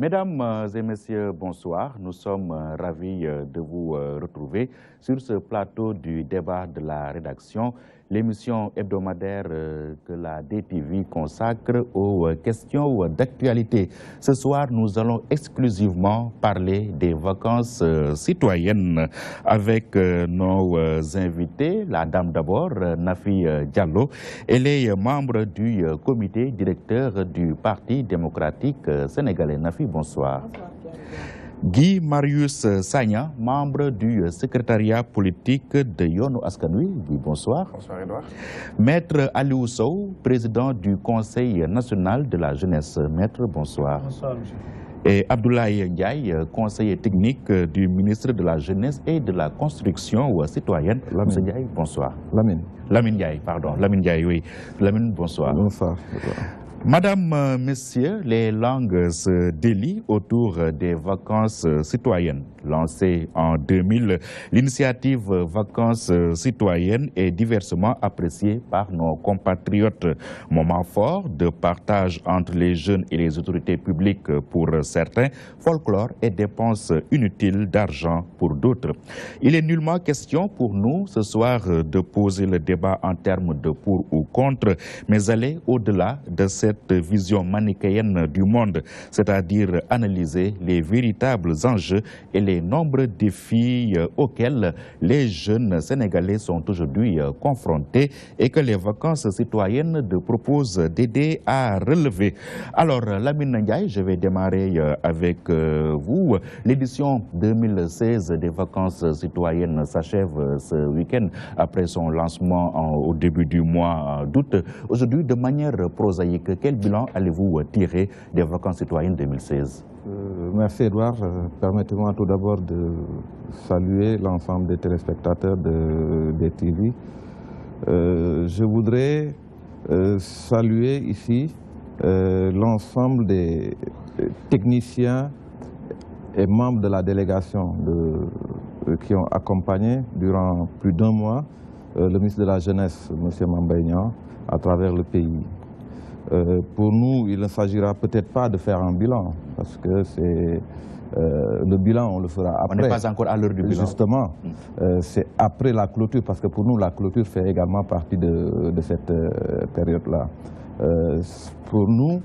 Mesdames et messieurs, bonsoir. Nous sommes ravis de vous retrouver sur ce plateau du débat de la rédaction, l'émission hebdomadaire que la DTV consacre aux questions d'actualité. Ce soir, nous allons exclusivement parler des vacances citoyennes avec nos invités. La dame d'abord, Nafi Diallo. Elle est membre du comité directeur du Parti démocratique sénégalais. Nafi, bonsoir. Bonsoir. Guy Marius Sagna, membre du secrétariat politique de Yoonu Askan Wi. Guy, bonsoir. Bonsoir, Edouard. Maître Aliou Sow, président du Conseil national de la jeunesse. Maître, bonsoir. Bonsoir, monsieur. Et Abdoulaye Ndiaye, conseiller technique du ministre de la Jeunesse et de la Construction citoyenne. Monsieur Ndiaye, bonsoir. Lamine Ndiaye, pardon. Lamine Ndiaye, oui. Lamine, bonsoir. Bonsoir. Madame, messieurs, les langues se délient autour des vacances citoyennes. Lancée en 2000, l'initiative Vacances citoyennes est diversement appréciée par nos compatriotes. Moment fort de partage entre les jeunes et les autorités publiques pour certains, folklore et dépenses inutiles d'argent pour d'autres. Il est nullement question pour nous ce soir de poser le débat en termes de pour ou contre, mais aller au-delà de cette vision manichéenne du monde, c'est-à-dire analyser les véritables enjeux et les nombreux défis auxquels les jeunes Sénégalais sont aujourd'hui confrontés et que les vacances citoyennes proposent d'aider à relever. Alors, Lamine Ndiaye, je vais démarrer avec vous. L'édition 2016 des vacances citoyennes s'achève ce week-end après son lancement au début du mois d'août. Aujourd'hui, de manière prosaïque, quel bilan allez-vous tirer des vacances citoyennes 2016? Merci Edouard. Permettez-moi tout d'abord de saluer l'ensemble des téléspectateurs des TV. Je voudrais saluer ici l'ensemble des techniciens et membres de la délégation qui ont accompagné durant plus d'un mois le ministre de la Jeunesse, M. Mame Mbaye Niang, à travers le pays. Pour nous, il ne s'agira peut-être pas de faire un bilan, parce que le bilan, on le fera après. On n'est pas encore à l'heure du bilan. Justement, c'est après la clôture, parce que pour nous, la clôture fait également partie de cette période-là. Pour nous,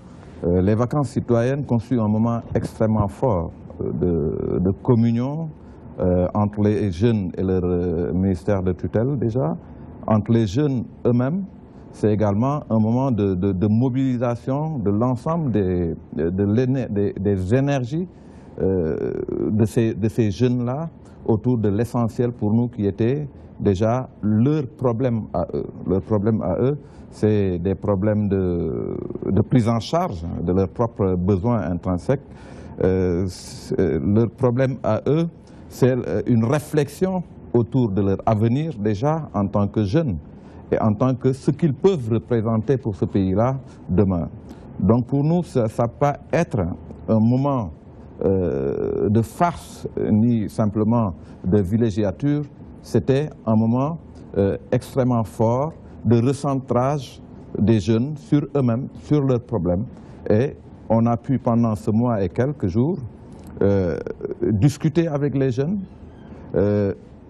les vacances citoyennes constituent un moment extrêmement fort de communion entre les jeunes et leur ministère de tutelle déjà, entre les jeunes eux-mêmes. C'est également un moment de mobilisation de l'ensemble des énergies de ces jeunes-là autour de l'essentiel pour nous qui était déjà leur problème à eux. Leur problème à eux, c'est des problèmes de prise en charge de leurs propres besoins intrinsèques. Leur problème à eux, c'est une réflexion autour de leur avenir déjà en tant que jeunes, et en tant que ce qu'ils peuvent représenter pour ce pays-là demain. Donc pour nous, ça ne va pas être un moment de farce, ni simplement de villégiature, c'était un moment extrêmement fort de recentrage des jeunes sur eux-mêmes, sur leurs problèmes. Et on a pu pendant ce mois et quelques jours discuter avec les jeunes,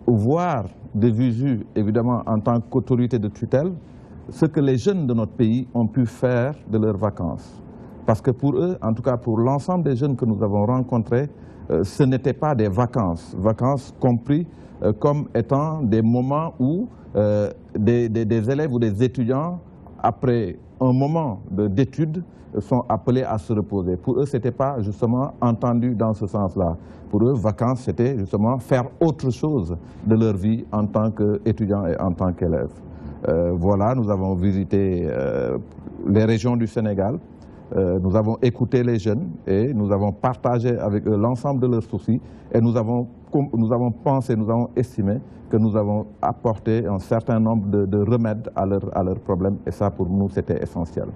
voir de visu, évidemment, en tant qu'autorité de tutelle, ce que les jeunes de notre pays ont pu faire de leurs vacances. Parce que pour eux, en tout cas pour l'ensemble des jeunes que nous avons rencontrés, ce n'était pas des vacances. Vacances compris comme étant des moments où des élèves ou des étudiants, après un moment d'études, sont appelés à se reposer. Pour eux, ce n'était pas justement entendu dans ce sens-là. Pour eux, vacances, c'était justement faire autre chose de leur vie en tant qu'étudiants et en tant qu'élèves. Voilà, nous avons visité les régions du Sénégal, nous avons écouté les jeunes et nous avons partagé avec eux l'ensemble de leurs soucis et nous avons pensé, nous avons estimé que nous avons apporté un certain nombre de remèdes à leurs problèmes et ça pour nous c'était essentiel.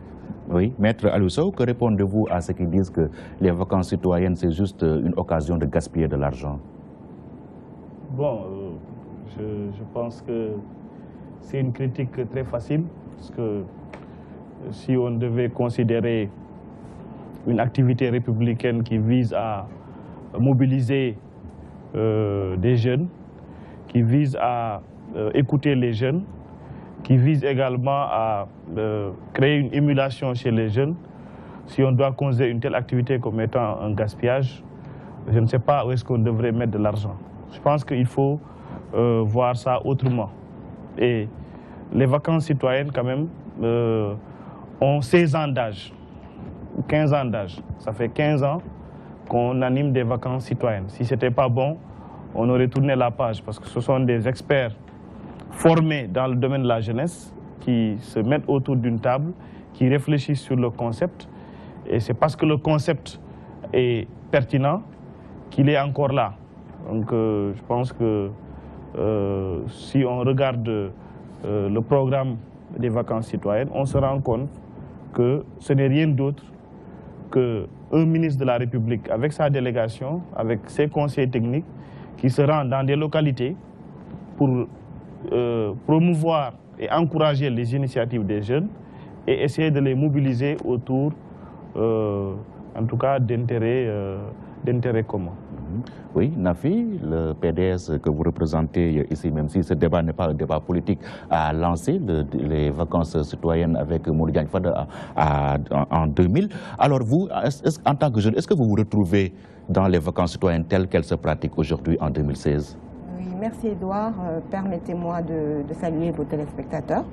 Oui, Maître Aliou Sow, que répondez-vous à ceux qui disent que les vacances citoyennes c'est juste une occasion de gaspiller de l'argent? Bon, je pense que c'est une critique très facile, parce que si on devait considérer une activité républicaine qui vise à mobiliser des jeunes, qui vise à écouter les jeunes, qui vise également à créer une émulation chez les jeunes. Si on doit considérer une telle activité comme étant un gaspillage, je ne sais pas où est-ce qu'on devrait mettre de l'argent. Je pense qu'il faut voir ça autrement. Et les vacances citoyennes, quand même, ont 16 ans d'âge, ou 15 ans d'âge. Ça fait 15 ans qu'on anime des vacances citoyennes. Si ce n'était pas bon, on aurait tourné la page, parce que ce sont des experts formés dans le domaine de la jeunesse qui se mettent autour d'une table, qui réfléchissent sur le concept. Et c'est parce que le concept est pertinent qu'il est encore là. Donc je pense que si on regarde le programme des vacances citoyennes, on se rend compte que ce n'est rien d'autre qu'un ministre de la République avec sa délégation, avec ses conseillers techniques, qui se rend dans des localités pour promouvoir et encourager les initiatives des jeunes et essayer de les mobiliser autour, en tout cas, d'intérêts communs. Oui, Nafi, le PDS que vous représentez ici, même si ce débat n'est pas un débat politique, a lancé les vacances citoyennes avec Modou Diagne Fada en 2000. Alors vous, en tant que jeune, est-ce que vous vous retrouvez dans les vacances citoyennes telles qu'elles se pratiquent aujourd'hui en 2016? Oui, merci Edouard. Permettez-moi de saluer vos téléspectateurs.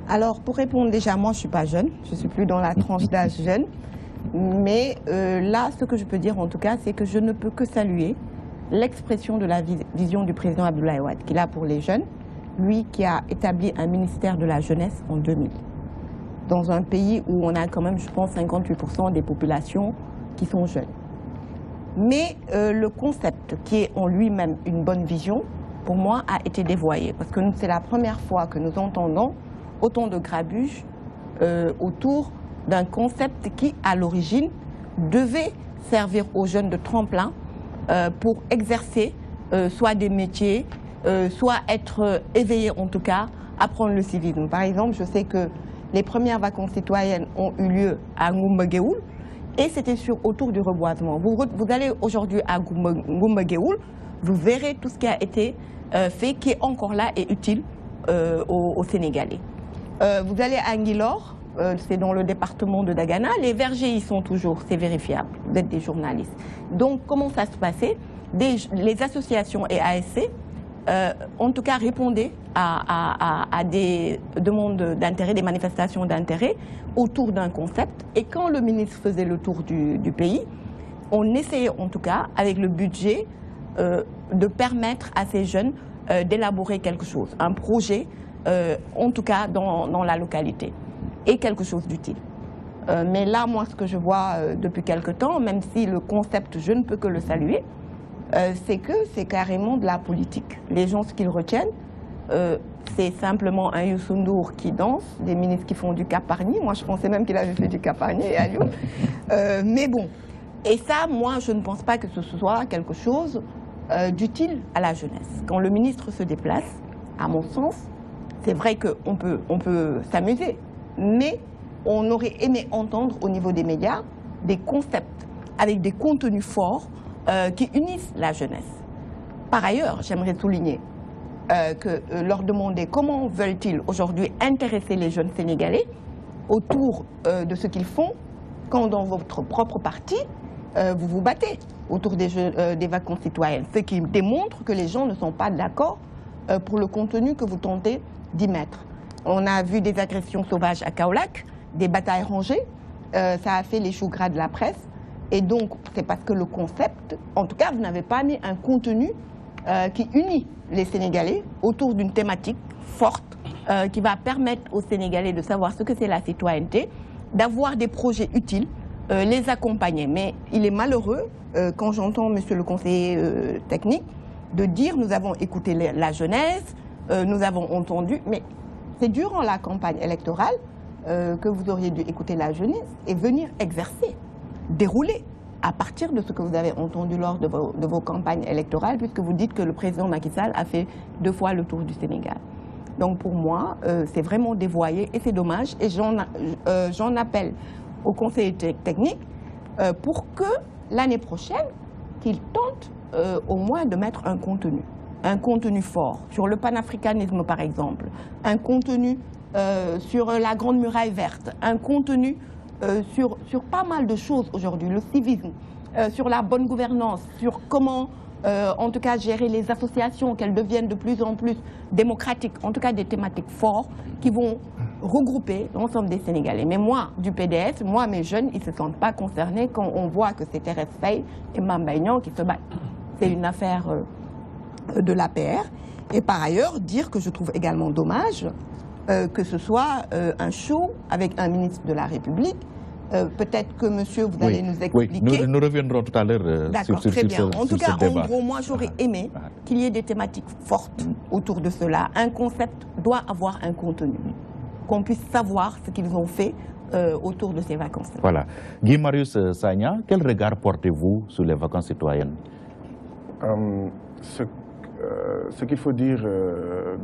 Alors, pour répondre déjà, moi je ne suis pas jeune, je ne suis plus dans la tranche d'âge jeune. Mais là, ce que je peux dire en tout cas, c'est que je ne peux que saluer l'expression de la vision du président Abdoulaye Wade, qu'il a pour les jeunes, lui qui a établi un ministère de la jeunesse en 2000. Dans un pays où on a quand même, je pense, 58% des populations qui sont jeunes. Mais le concept qui est en lui-même une bonne vision, pour moi, a été dévoyé. Parce que c'est la première fois que nous entendons autant de grabuge autour d'un concept qui, à l'origine, devait servir aux jeunes de tremplin pour exercer soit des métiers, soit être éveillés en tout cas, apprendre le civisme. Par exemple, je sais que les premières vacances citoyennes ont eu lieu à Ngoumba-Géoul et c'était autour du reboisement. Vous allez aujourd'hui à Ngoumba-Géoul, vous verrez tout ce qui a été fait, qui est encore là et utile aux Sénégalais. Vous allez à Nguilor, c'est dans le département de Dagana, les vergers y sont toujours, c'est vérifiable, vous êtes des journalistes. Donc comment ça se passait? Les associations et ASC, en tout cas, répondaient à des demandes d'intérêt, des manifestations d'intérêt autour d'un concept. Et quand le ministre faisait le tour du pays, on essayait en tout cas, avec le budget, de permettre à ces jeunes d'élaborer quelque chose, un projet, en tout cas dans la localité, et quelque chose d'utile. Mais là, moi, ce que je vois depuis quelque temps, même si le concept, je ne peux que le saluer, c'est que c'est carrément de la politique. Les gens, ce qu'ils retiennent, c'est simplement un Youssou N'Dour qui danse, des ministres qui font du Cap-Parny. Moi, je pensais même qu'il avait fait du Cap-Parny à Lyon. Mais bon, et ça, moi, je ne pense pas que ce soit quelque chose d'utile à la jeunesse. Quand le ministre se déplace, à mon sens, c'est vrai qu'on peut s'amuser, mais on aurait aimé entendre au niveau des médias des concepts avec des contenus forts qui unissent la jeunesse. Par ailleurs, j'aimerais souligner que leur demander comment veulent-ils aujourd'hui intéresser les jeunes Sénégalais autour de ce qu'ils font quand dans votre propre parti, vous vous battez autour des vacances citoyennes. Ce qui démontre que les gens ne sont pas d'accord pour le contenu que vous tentez d'y mettre. On a vu des agressions sauvages à Kaolack, des batailles rangées, ça a fait les choux gras de la presse. Et donc, c'est parce que le concept, en tout cas, vous n'avez pas mis un contenu qui unit les Sénégalais autour d'une thématique forte qui va permettre aux Sénégalais de savoir ce que c'est la citoyenneté, d'avoir des projets utiles, les accompagner. Mais il est malheureux, quand j'entends monsieur le conseiller technique, de dire nous avons écouté la jeunesse, nous avons entendu, mais c'est durant la campagne électorale que vous auriez dû écouter la jeunesse et venir exercer, dérouler à partir de ce que vous avez entendu lors de vos campagnes électorales, puisque vous dites que le président Macky Sall a fait 2 fois le tour du Sénégal. Donc pour moi, c'est vraiment dévoyé et c'est dommage. Et j'en appelle aux conseillers techniques pour que l'année prochaine, qu'ils tentent au moins de mettre un contenu fort sur le panafricanisme par exemple, un contenu sur la Grande Muraille Verte, un contenu sur pas mal de choses aujourd'hui, le civisme, sur la bonne gouvernance, sur comment en tout cas gérer les associations, qu'elles deviennent de plus en plus démocratiques, en tout cas des thématiques fortes qui vont regrouper l'ensemble des Sénégalais. Mais moi, du PDS, moi, mes jeunes, ils ne se sentent pas concernés quand on voit que c'est Thérèse Faye et Mame Mbaye Niang qui se battent. C'est une affaire de l'APR. Et par ailleurs, dire que je trouve également dommage que ce soit un show avec un ministre de la République. Peut-être que monsieur, vous allez nous expliquer. Oui, nous reviendrons tout à l'heure sur ce débat. En tout cas, en gros, moi, j'aurais aimé qu'il y ait des thématiques fortes autour de cela. Un concept doit avoir un contenu. Qu'on puisse savoir ce qu'ils ont fait autour de ces vacances. Voilà. Guy Marius Sagna, quel regard portez-vous sur les vacances citoyennes? Ce qu'il faut dire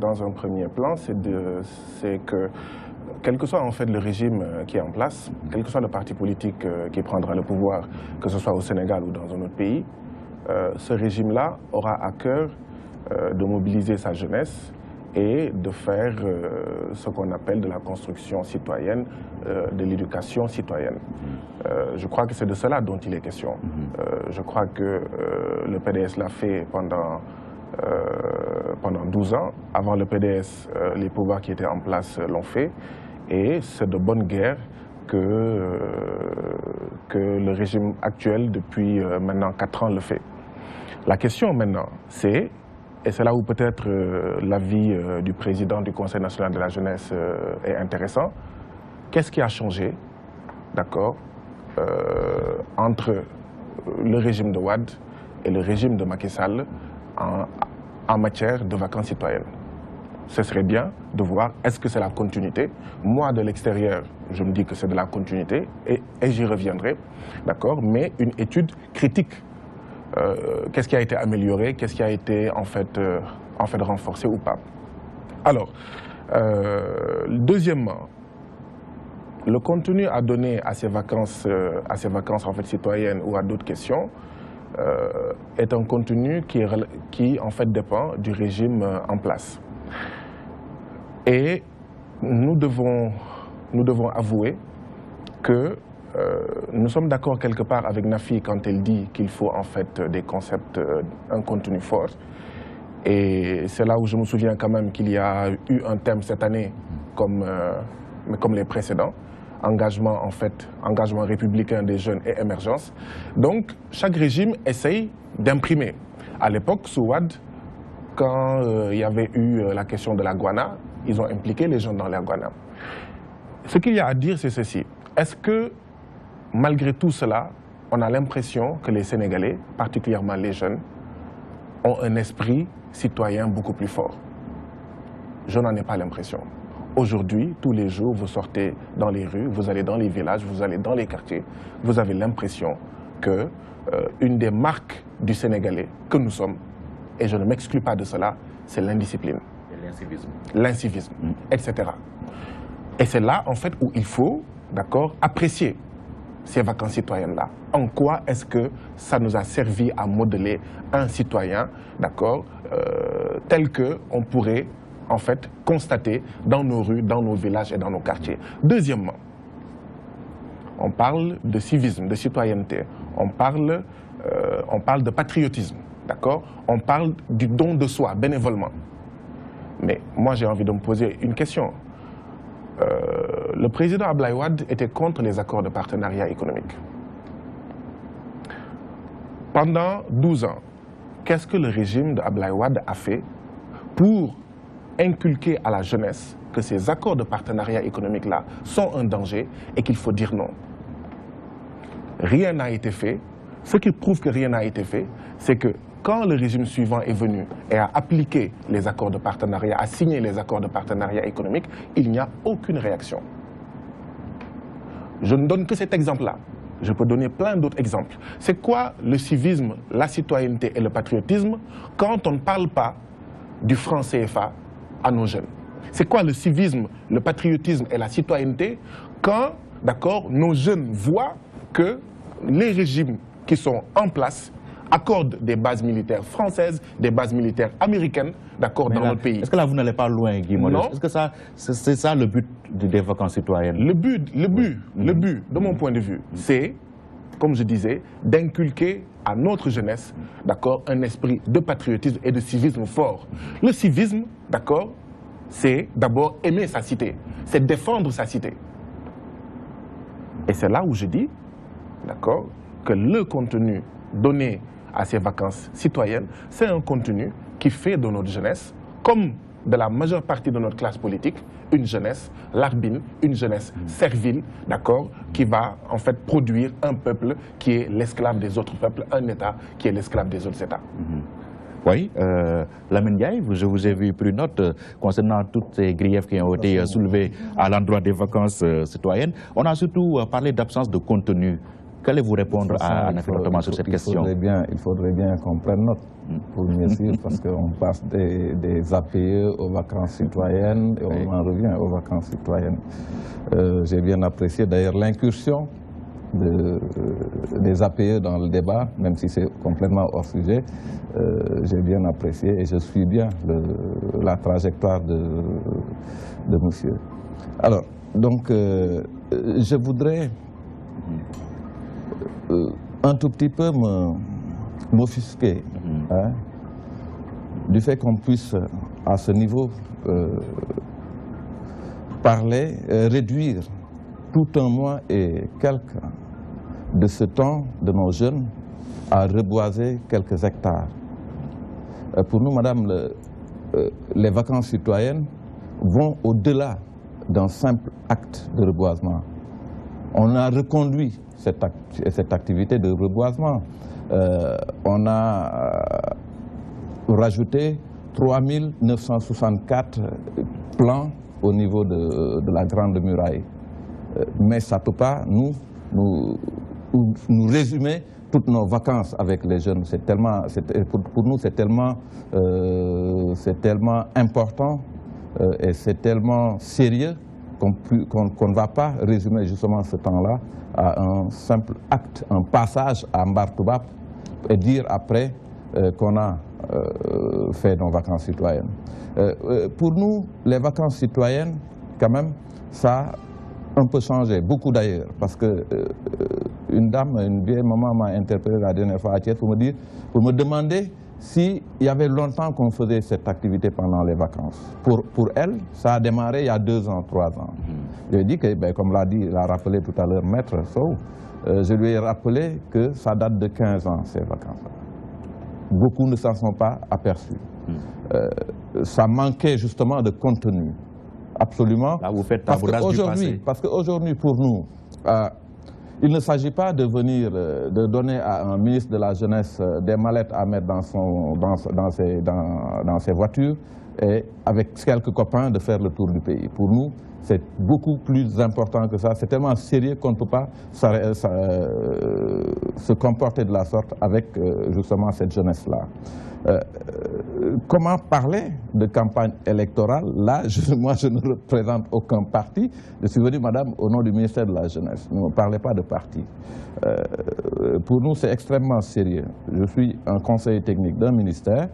dans un premier plan, c'est que quel que soit en fait le régime qui est en place, quel que soit le parti politique qui prendra le pouvoir, que ce soit au Sénégal ou dans un autre pays, ce régime-là aura à cœur de mobiliser sa jeunesse et de faire ce qu'on appelle de la construction citoyenne, de l'éducation citoyenne. Je crois que c'est de cela dont il est question. Je crois que le PDS l'a fait pendant 12 ans. Avant le PDS, les pouvoirs qui étaient en place l'ont fait. Et c'est de bonne guerre que le régime actuel, depuis maintenant 4 ans, le fait. La question maintenant, c'est, et c'est là où peut-être l'avis du président du Conseil national de la jeunesse est intéressant, qu'est-ce qui a changé, d'accord, entre le régime de Wade et le régime de Macky Sall en matière de vacances citoyennes? Ce serait bien de voir, est-ce que c'est la continuité? Moi, de l'extérieur, je me dis que c'est de la continuité, et j'y reviendrai, d'accord, mais une étude critique. Qu'est-ce qui a été amélioré? Qu'est-ce qui a été en fait renforcé ou pas? Alors, deuxièmement, le contenu à donner à ces vacances en fait citoyennes ou à d'autres questions est un contenu qui en fait dépend du régime en place. Et nous devons avouer que nous sommes d'accord quelque part avec Nafi quand elle dit qu'il faut en fait des concepts, un contenu fort. Et c'est là où je me souviens quand même qu'il y a eu un thème cette année comme les précédents. Engagement républicain des jeunes et émergence. Donc chaque régime essaye d'imprimer. À l'époque, sous Wade, quand il y avait eu la question de la guana, ils ont impliqué les jeunes dans la guana. Ce qu'il y a à dire, c'est ceci. Est-ce que, malgré tout cela, on a l'impression que les Sénégalais, particulièrement les jeunes, ont un esprit citoyen beaucoup plus fort? Je n'en ai pas l'impression. Aujourd'hui, tous les jours, vous sortez dans les rues, vous allez dans les villages, vous allez dans les quartiers, vous avez l'impression que une des marques du Sénégalais que nous sommes, et je ne m'exclus pas de cela, c'est l'indiscipline. L'incivisme, etc. Et c'est là, en fait, où il faut, d'accord, apprécier ces vacances citoyennes-là. En quoi est-ce que ça nous a servi à modeler un citoyen, d'accord, tel qu'on pourrait, en fait, constater dans nos rues, dans nos villages et dans nos quartiers. Deuxièmement, on parle de civisme, de citoyenneté. On parle de patriotisme, d'accord? On parle du don de soi, bénévolement. Mais moi, j'ai envie de me poser une question. Le président Abdoulaye Wade était contre les accords de partenariat économique. Pendant 12 ans, qu'est-ce que le régime d'Abdoulaye Wade a fait pour inculquer à la jeunesse que ces accords de partenariat économique-là sont un danger et qu'il faut dire non? Rien n'a été fait. Ce qui prouve que rien n'a été fait, c'est que quand le régime suivant est venu et a appliqué les accords de partenariat, a signé les accords de partenariat économique, il n'y a aucune réaction. Je ne donne que cet exemple-là. Je peux donner plein d'autres exemples. C'est quoi le civisme, la citoyenneté et le patriotisme quand on ne parle pas du franc CFA à nos jeunes? C'est quoi le civisme, le patriotisme et la citoyenneté quand, d'accord, nos jeunes voient que les régimes qui sont en place accordent des bases militaires françaises, des bases militaires américaines, d'accord, dans notre pays. Est-ce que là, vous n'allez pas loin, Guy Modeste? Non. Est-ce que c'est ça le but des vacances citoyennes? Le but, de mon point de vue, c'est, comme je disais, d'inculquer à notre jeunesse, d'accord, un esprit de patriotisme et de civisme fort. Le civisme, d'accord, c'est d'abord aimer sa cité, c'est défendre sa cité. Et c'est là où je dis, d'accord, que le contenu donné à ces vacances citoyennes, c'est un contenu qui fait de notre jeunesse, comme de la majeure partie de notre classe politique, une jeunesse larbine, une jeunesse servile, d'accord, qui va en fait produire un peuple qui est l'esclave des autres peuples, un État qui est l'esclave des autres États. Oui, Lamine Ndiaye, je vous ai vu pris note concernant tous ces griefs qui ont été soulevés à l'endroit des vacances citoyennes. On a surtout parlé d'absence de contenu. Qu'allez-vous répondre à Nafi sur cette question? Il faudrait bien qu'on prenne note pour mieux suivre, parce qu'on passe des APE aux vacances citoyennes et on en revient aux vacances citoyennes. J'ai bien apprécié d'ailleurs l'incursion des APE dans le débat, même si c'est complètement hors sujet. J'ai bien apprécié et je suis bien la trajectoire de monsieur. Alors, donc, je voudrais un tout petit peu m'offusquer du fait qu'on puisse, à ce niveau, parler, réduire tout un mois et quelques de ce temps de nos jeunes à reboiser quelques hectares. Pour nous, madame, les vacances citoyennes vont au-delà d'un simple acte de reboisement. On a reconduit cette activité de reboisement. On a rajouté 3964 plants au niveau de la Grande Muraille. Mais ça ne peut pas nous résumer toutes nos vacances avec les jeunes. Pour nous, c'est tellement important et c'est tellement sérieux qu'on ne va pas résumer justement ce temps-là à un simple acte, un passage à Mbartoubab et dire après qu'on a fait nos vacances citoyennes. Pour nous, les vacances citoyennes, quand même, ça a un peu changé, beaucoup d'ailleurs, parce que une vieille maman m'a interpellé la dernière fois à Thiès pour me demander s'il y avait longtemps qu'on faisait cette activité pendant les vacances. Pour elle, ça a démarré il y a 2 ans, 3 ans. Je lui ai dit que, comme l'a rappelé tout à l'heure Maître Sow, je lui ai rappelé que ça date de 15 ans, ces vacances-là. Beaucoup ne s'en sont pas aperçus. Ça manquait justement de contenu, absolument. Là, vous faites tabourage du passé. Parce qu'aujourd'hui, pour nous, il ne s'agit pas de venir, de donner à un ministre de la Jeunesse des mallettes à mettre dans ses voitures et avec quelques copains de faire le tour du pays. Pour nous, c'est beaucoup plus important que ça. C'est tellement sérieux qu'on ne peut pas se comporter de la sorte avec justement cette jeunesse-là. Comment parler de campagne électorale? Là, moi, je ne représente aucun parti. Je suis venu, madame, au nom du ministère de la Jeunesse. Ne me parlez pas de parti. Pour nous, c'est extrêmement sérieux. Je suis un conseiller technique d'un ministère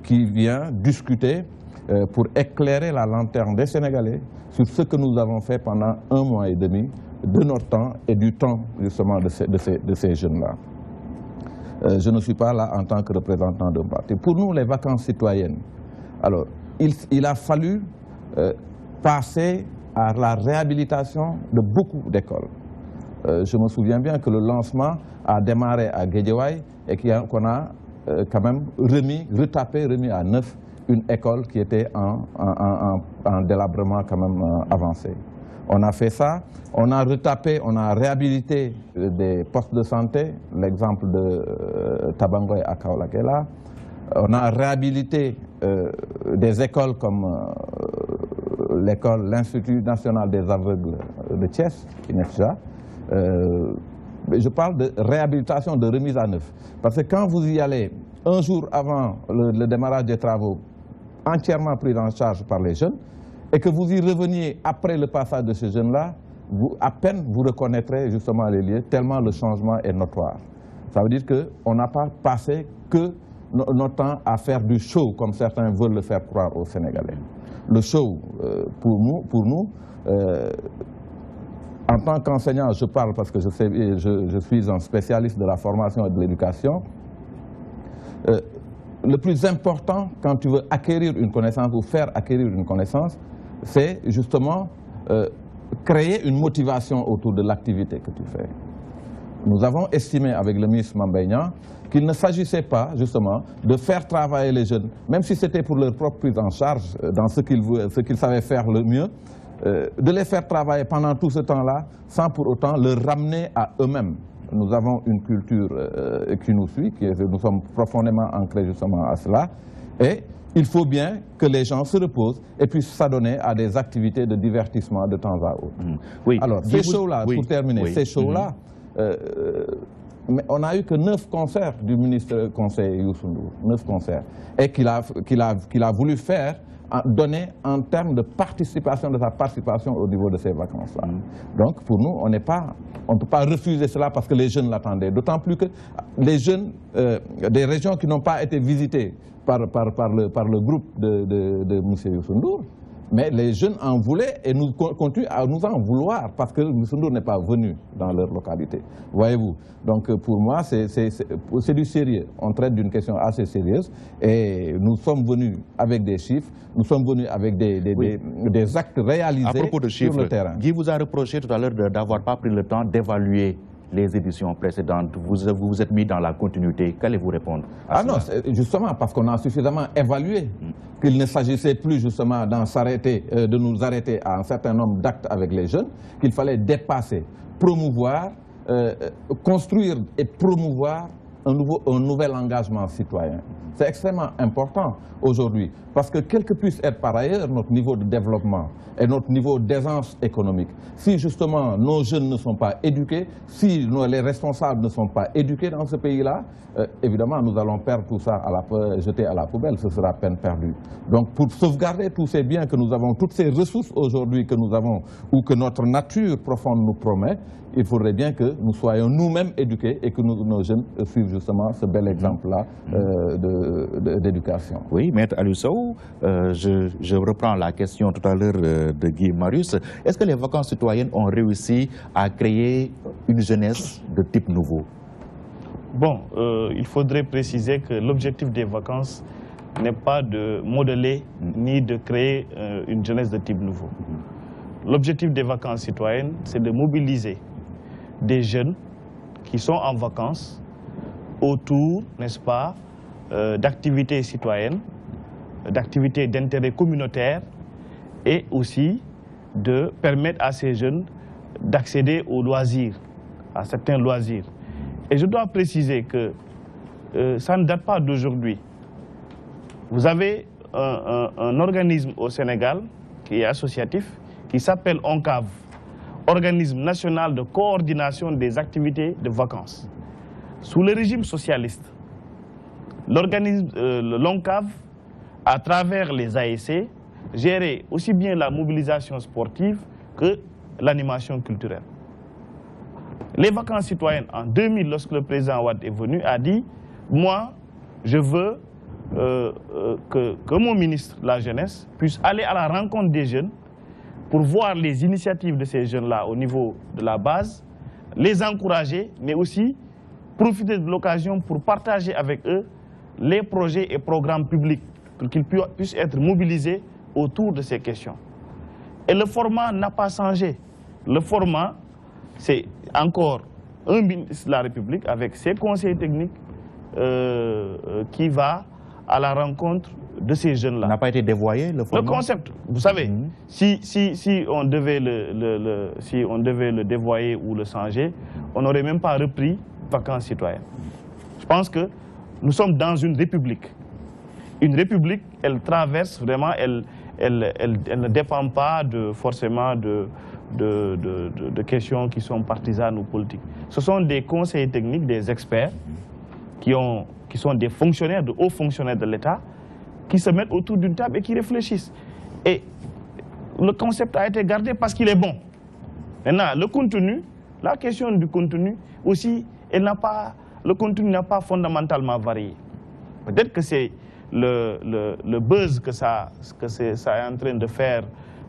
qui vient discuter pour éclairer la lanterne des Sénégalais sur ce que nous avons fait pendant 1 mois et demi de notre temps et du temps, justement, de ces jeunes-là. Je ne suis pas là en tant que représentant d'un parti. Pour nous, les vacances citoyennes, alors, il a fallu passer à la réhabilitation de beaucoup d'écoles. Je me souviens bien que le lancement a démarré à Guédiawaye et qu'on a quand même remis à neuf une école qui était en délabrement quand même avancé. On a fait ça, on a retapé, on a réhabilité des postes de santé, l'exemple de Tabangoy à Kaolack est là. On a réhabilité des écoles comme l'Institut national des aveugles de Thiès, INEFJA. Je parle de réhabilitation, de remise à neuf. Parce que quand vous y allez un jour avant le démarrage des travaux, entièrement pris en charge par les jeunes, et que vous y reveniez après le passage de ces jeunes-là, à peine vous reconnaîtrez justement les lieux, tellement le changement est notoire. Ça veut dire qu'on n'a pas passé que notre temps à faire du show, comme certains veulent le faire croire aux Sénégalais. Le show, pour nous en tant qu'enseignant, je parle parce que je suis un spécialiste de la formation et de l'éducation. Le plus important quand tu veux acquérir une connaissance ou faire acquérir une connaissance, c'est justement créer une motivation autour de l'activité que tu fais. Nous avons estimé avec le ministre Mame Mbaye Niang qu'il ne s'agissait pas justement de faire travailler les jeunes, même si c'était pour leur propre prise en charge dans ce qu'ils savaient faire le mieux, de les faire travailler pendant tout ce temps-là sans pour autant leur ramener à eux-mêmes. Nous avons une culture qui nous suit, nous sommes profondément ancrés justement à cela, et il faut bien que les gens se reposent et puissent s'adonner à des activités de divertissement de temps à autre. Oui. Alors, ces shows-là, pour terminer, ces shows-là, on n'a eu que 9 concerts du ministre conseiller Youssou Ndour, 9 concerts, et qu'il a voulu faire, donner en termes de participation, de sa participation au niveau de ces vacances-là. Donc pour nous, on ne peut pas refuser cela parce que les jeunes l'attendaient. D'autant plus que les jeunes des régions qui n'ont pas été visitées par le groupe de M. Youssou Ndour, mais les jeunes en voulaient et nous continuent à nous en vouloir parce que Youssou Ndour n'est pas venu dans leur localité. Voyez-vous. Donc pour moi, c'est du sérieux. On traite d'une question assez sérieuse et nous sommes venus avec des chiffres, nous sommes venus avec des actes réalisés à propos de chiffres, sur le terrain. Guy vous a reproché tout à l'heure d'avoir pas pris le temps d'évaluer les éditions précédentes. Vous vous êtes mis dans la continuité. Qu'allez-vous répondre à cela? Non, justement, parce qu'on a suffisamment évalué qu'il ne s'agissait plus justement de nous arrêter à un certain nombre d'actes avec les jeunes, qu'il fallait dépasser, promouvoir, construire et promouvoir un nouvel engagement citoyen. C'est extrêmement important aujourd'hui, parce que quel que puisse être par ailleurs notre niveau de développement et notre niveau d'aisance économique, si justement nos jeunes ne sont pas éduqués, si les responsables ne sont pas éduqués dans ce pays-là, évidemment nous allons perdre tout ça, jeter à la poubelle, ce sera peine perdue. Donc pour sauvegarder tous ces biens que nous avons, toutes ces ressources aujourd'hui que nous avons, ou que notre nature profonde nous promet, il faudrait bien que nous soyons nous-mêmes éduqués et que nos jeunes suivent justement ce bel exemple-là d'éducation. Oui, Maître Aliou Sow, je reprends la question tout à l'heure de Guy Marius. Est-ce que les vacances citoyennes ont réussi à créer une jeunesse de type nouveau? Bon, il faudrait préciser que l'objectif des vacances n'est pas de modeler ni de créer une jeunesse de type nouveau. L'objectif des vacances citoyennes, c'est de mobiliser des jeunes qui sont en vacances autour, n'est-ce pas, d'activités citoyennes, d'activités d'intérêt communautaire et aussi de permettre à ces jeunes d'accéder aux loisirs, à certains loisirs. Et je dois préciser que ça ne date pas d'aujourd'hui. Vous avez un organisme au Sénégal qui est associatif, qui s'appelle ONCAV, Organisme national de coordination des activités de vacances. Sous le régime socialiste, l'ONCAV, à travers les ASC, gérait aussi bien la mobilisation sportive que l'animation culturelle. Les vacances citoyennes, en 2000, lorsque le président Wade est venu, a dit « Moi, je veux que mon ministre de la Jeunesse puisse aller à la rencontre des jeunes pour voir les initiatives de ces jeunes-là au niveau de la base, les encourager, mais aussi profiter de l'occasion pour partager avec eux les projets et programmes publics, pour qu'ils puissent être mobilisés autour de ces questions. » Et le format n'a pas changé. Le format, c'est encore un ministre de la République avec ses conseillers techniques qui va à la rencontre de ces jeunes-là. N'a pas été dévoyé le format? Le concept, vous savez, si on devait le dévoyer ou le changer, on n'aurait même pas repris vacances citoyennes. Je pense que nous sommes dans une république. Une république, elle traverse vraiment, elle ne dépend pas forcément de questions qui sont partisanes ou politiques. Ce sont des conseillers techniques, des experts qui sont des fonctionnaires, de hauts fonctionnaires de l'État, qui se mettent autour d'une table et qui réfléchissent. Et le concept a été gardé parce qu'il est bon. Maintenant, le contenu, la question du contenu aussi, le contenu n'a pas fondamentalement varié. Peut-être que c'est le buzz que ça est en train de faire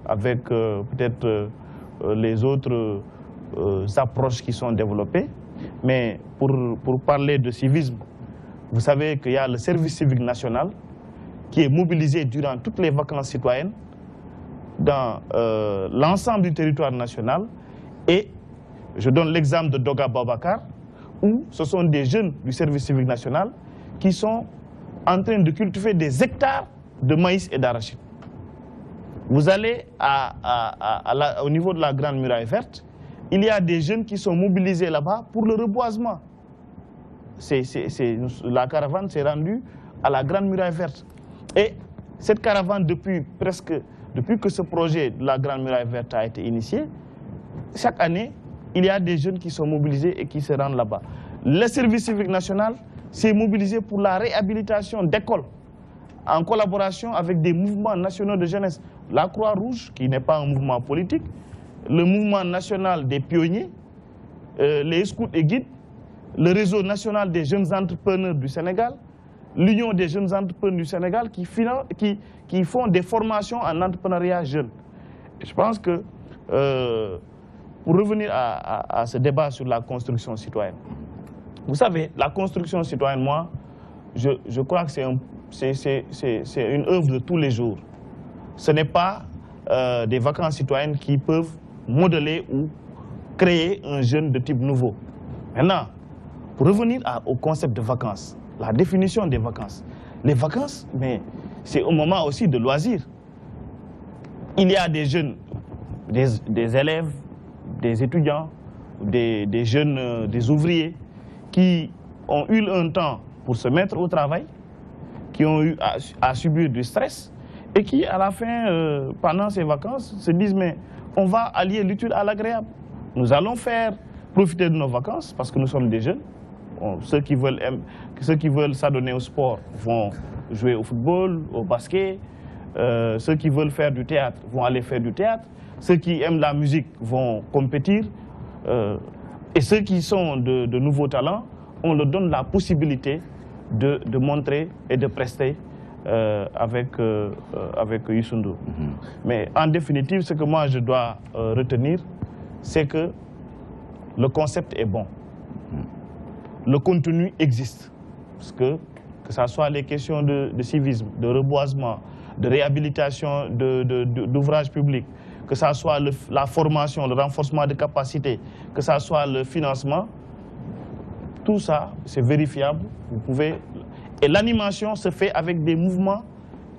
avec peut-être les autres approches qui sont développées. Mais pour parler de civisme, vous savez qu'il y a le service civique national qui est mobilisé durant toutes les vacances citoyennes dans l'ensemble du territoire national. Et je donne l'exemple de Doga Babakar, où ce sont des jeunes du service civique national qui sont en train de cultiver des hectares de maïs et d'arachide. Vous allez au niveau de la Grande Muraille Verte, il y a des jeunes qui sont mobilisés là-bas pour le reboisement. La caravane s'est rendue à la Grande Muraille Verte. Et cette caravane, depuis que ce projet de la Grande Muraille Verte a été initié, chaque année, il y a des jeunes qui sont mobilisés et qui se rendent là-bas. Le service civique national s'est mobilisé pour la réhabilitation d'écoles, en collaboration avec des mouvements nationaux de jeunesse. La Croix-Rouge, qui n'est pas un mouvement politique, le mouvement national des pionniers, les scouts et guides, le réseau national des jeunes entrepreneurs du Sénégal, l'Union des jeunes entrepreneurs du Sénégal qui font des formations en entrepreneuriat jeune. Et je pense que, pour revenir à ce débat sur la construction citoyenne, vous savez, la construction citoyenne, moi, je crois que c'est une œuvre de tous les jours. Ce n'est pas des vacances citoyennes qui peuvent modeler ou créer un jeune de type nouveau. Maintenant, pour revenir au concept de vacances, la définition des vacances. Les vacances, mais c'est au moment aussi de loisirs. Il y a des jeunes, des élèves, des étudiants, des jeunes, des ouvriers qui ont eu un temps pour se mettre au travail, qui ont eu à subir du stress et qui, à la fin, pendant ces vacances, se disent mais on va allier l'utile à l'agréable. Nous allons faire profiter de nos vacances parce que nous sommes des jeunes. Ceux qui veulent s'adonner au sport vont jouer au football, au basket. Ceux qui veulent faire du théâtre vont aller faire du théâtre. Ceux qui aiment la musique vont compétir. Et ceux qui sont de nouveaux talents, on leur donne la possibilité de montrer et de prester avec Youssou N'Dour. Mais en définitive, ce que moi je dois retenir, c'est que le concept est bon. Le contenu existe. Parce que ce soit les questions de civisme, de reboisement, de réhabilitation d'ouvrages publics, que ce soit la formation, le renforcement de capacités, que ce soit le financement, tout ça, c'est vérifiable. Vous pouvez... Et l'animation se fait avec des mouvements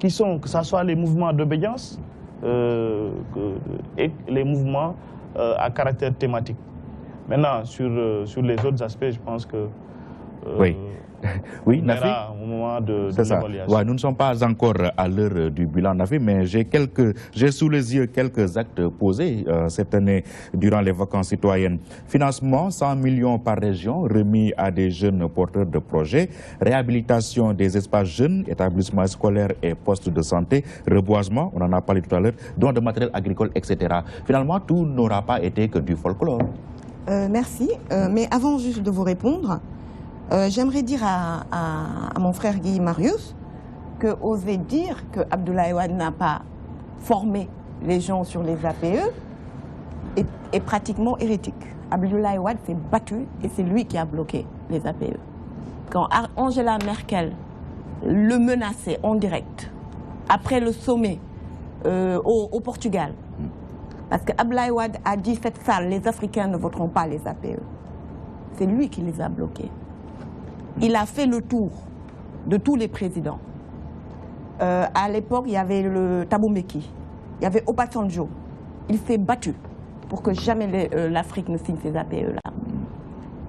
qui sont, que ce soit les mouvements d'obédience et les mouvements à caractère thématique. Maintenant, sur les autres aspects, je pense que oui, on Nafi, verra au moment de l'évaluation. Ouais, nous ne sommes pas encore à l'heure du bilan, Nafi, mais j'ai sous les yeux quelques actes posés cette année durant les vacances citoyennes. Financement, 100 millions par région remis à des jeunes porteurs de projets, réhabilitation des espaces jeunes, établissements scolaires et postes de santé, reboisement, on en a parlé tout à l'heure, don de matériel agricole, etc. Finalement, tout n'aura pas été que du folklore. Merci, mais avant juste de vous répondre, j'aimerais dire à mon frère Guy Marius que oser dire que Abdoulaye Wade n'a pas formé les gens sur les APE est pratiquement hérétique. Abdoulaye Wade s'est battu et c'est lui qui a bloqué les APE. Quand Angela Merkel le menaçait en direct, après le sommet au Portugal, parce que Abdoulaye Wade a dit cette salle, les Africains ne voteront pas les APE. C'est lui qui les a bloqués. Il a fait le tour de tous les présidents. À l'époque, il y avait le Thabo Mbeki, il y avait Obasanjo. Il s'est battu pour que jamais l'Afrique ne signe ces APE-là.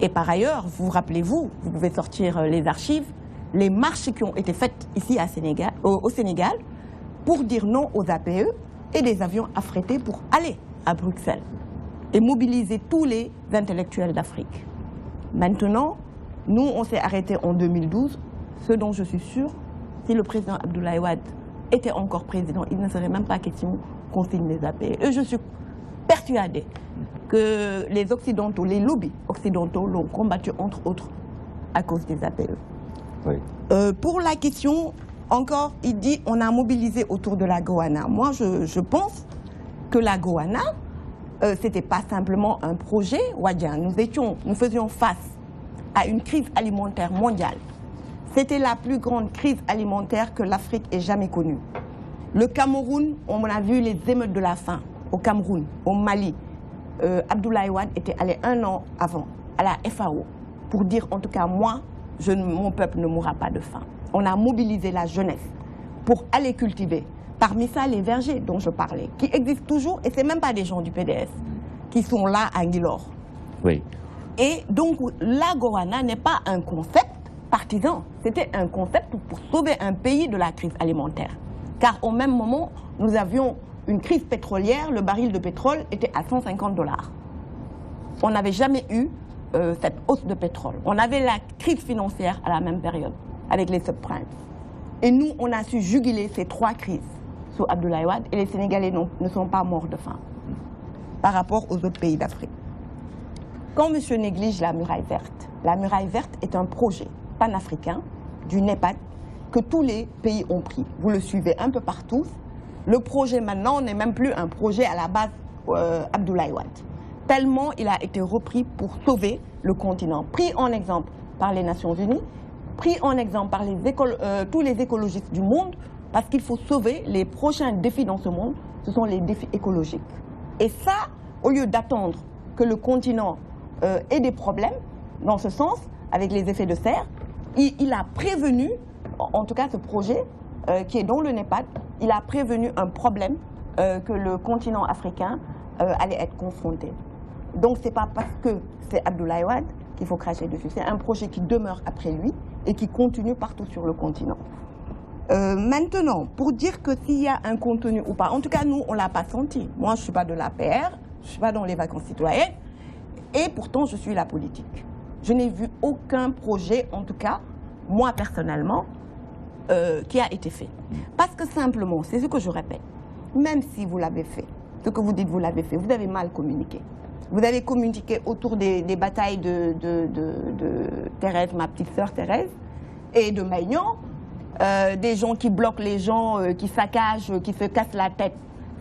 Et par ailleurs, vous rappelez-vous, vous pouvez sortir les archives, les marches qui ont été faites ici au Sénégal pour dire non aux APE et des avions affrétés pour aller à Bruxelles et mobiliser tous les intellectuels d'Afrique. Maintenant, nous, on s'est arrêté en 2012. Ce dont je suis sûre, si le président Abdoulaye Wade était encore président, il ne serait même pas question qu'on signe les APE. Et je suis persuadée que les Occidentaux, les lobbies occidentaux l'ont combattu entre autres à cause des APE. Oui. Pour la question, encore, il dit on a mobilisé autour de la Goana. Moi, je pense que la Goana, c'était pas simplement un projet wadien. Nous faisions face à une crise alimentaire mondiale. C'était la plus grande crise alimentaire que l'Afrique ait jamais connue. Le Cameroun, on a vu les émeutes de la faim au Cameroun, au Mali. Abdoulaye Wade était allé 1 an avant à la FAO pour dire en tout cas moi, mon peuple ne mourra pas de faim. On a mobilisé la jeunesse pour aller cultiver. Parmi ça, les vergers dont je parlais, qui existent toujours, et ce n'est même pas des gens du PDS, qui sont là à Nguilor. Oui. Et donc, la Goana n'est pas un concept partisan, c'était un concept pour sauver un pays de la crise alimentaire. Car au même moment, nous avions une crise pétrolière, le baril de pétrole était à 150 $. On n'avait jamais eu cette hausse de pétrole. On avait la crise financière à la même période, avec les subprimes. Et nous, on a su juguler ces 3 crises sous Abdoulaye Wade, et les Sénégalais ne sont pas morts de faim par rapport aux autres pays d'Afrique. Quand monsieur néglige la muraille verte est un projet panafricain du NEPAD que tous les pays ont pris. Vous le suivez un peu partout. Le projet maintenant n'est même plus un projet à la base Abdoulaye Wade. Tellement il a été repris pour sauver le continent. Pris en exemple par les Nations Unies, pris en exemple par tous les écologistes du monde, parce qu'il faut sauver les prochains défis dans ce monde, ce sont les défis écologiques. Et ça, au lieu d'attendre que le continent ait des problèmes, dans ce sens, avec les effets de serre, il a prévenu, en tout cas ce projet qui est dans le NEPAD, il a prévenu un problème que le continent africain allait être confronté. Donc ce n'est pas parce que c'est Abdoulaye Wade qu'il faut cracher dessus, c'est un projet qui demeure après lui et qui continue partout sur le continent. Maintenant, pour dire que s'il y a un contenu ou pas, en tout cas nous on ne l'a pas senti. Moi je ne suis pas de l'APR, je ne suis pas dans les vacances citoyennes, et pourtant je suis la politique. Je n'ai vu aucun projet, en tout cas, moi personnellement, qui a été fait. Parce que simplement, c'est ce que je répète, même si vous l'avez fait, ce que vous dites vous l'avez fait, vous avez mal communiqué. Vous avez communiqué autour des batailles de Thérèse, ma petite sœur Thérèse, et de Maignan, des gens qui bloquent les gens, qui saccagent, qui se cassent la tête.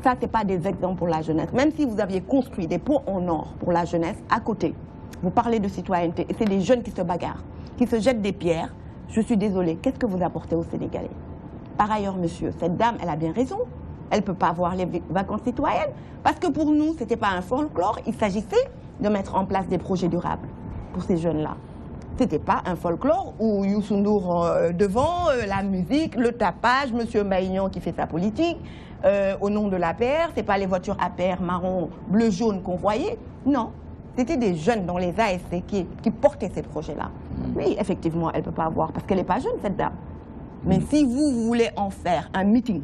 Ça, ce n'est pas des exemples pour la jeunesse. Même si vous aviez construit des ponts en or pour la jeunesse, à côté, vous parlez de citoyenneté, et c'est des jeunes qui se bagarrent, qui se jettent des pierres. Je suis désolée, qu'est-ce que vous apportez aux Sénégalais? Par ailleurs, monsieur, cette dame, elle a bien raison. Elle ne peut pas avoir les vacances citoyennes. Parce que pour nous, ce n'était pas un folklore, il s'agissait de mettre en place des projets durables pour ces jeunes-là. Ce n'était pas un folklore où Youssou N'Dour devant, la musique, le tapage, monsieur Maignan qui fait sa politique, au nom de l'APR, ce n'est pas les voitures APR marron, bleu, jaune qu'on voyait. Non, c'était des jeunes dans les ASC qui portaient ces projets-là. Oui, effectivement, elle ne peut pas avoir, parce qu'elle n'est pas jeune, cette dame. Mais si vous voulez en faire un meeting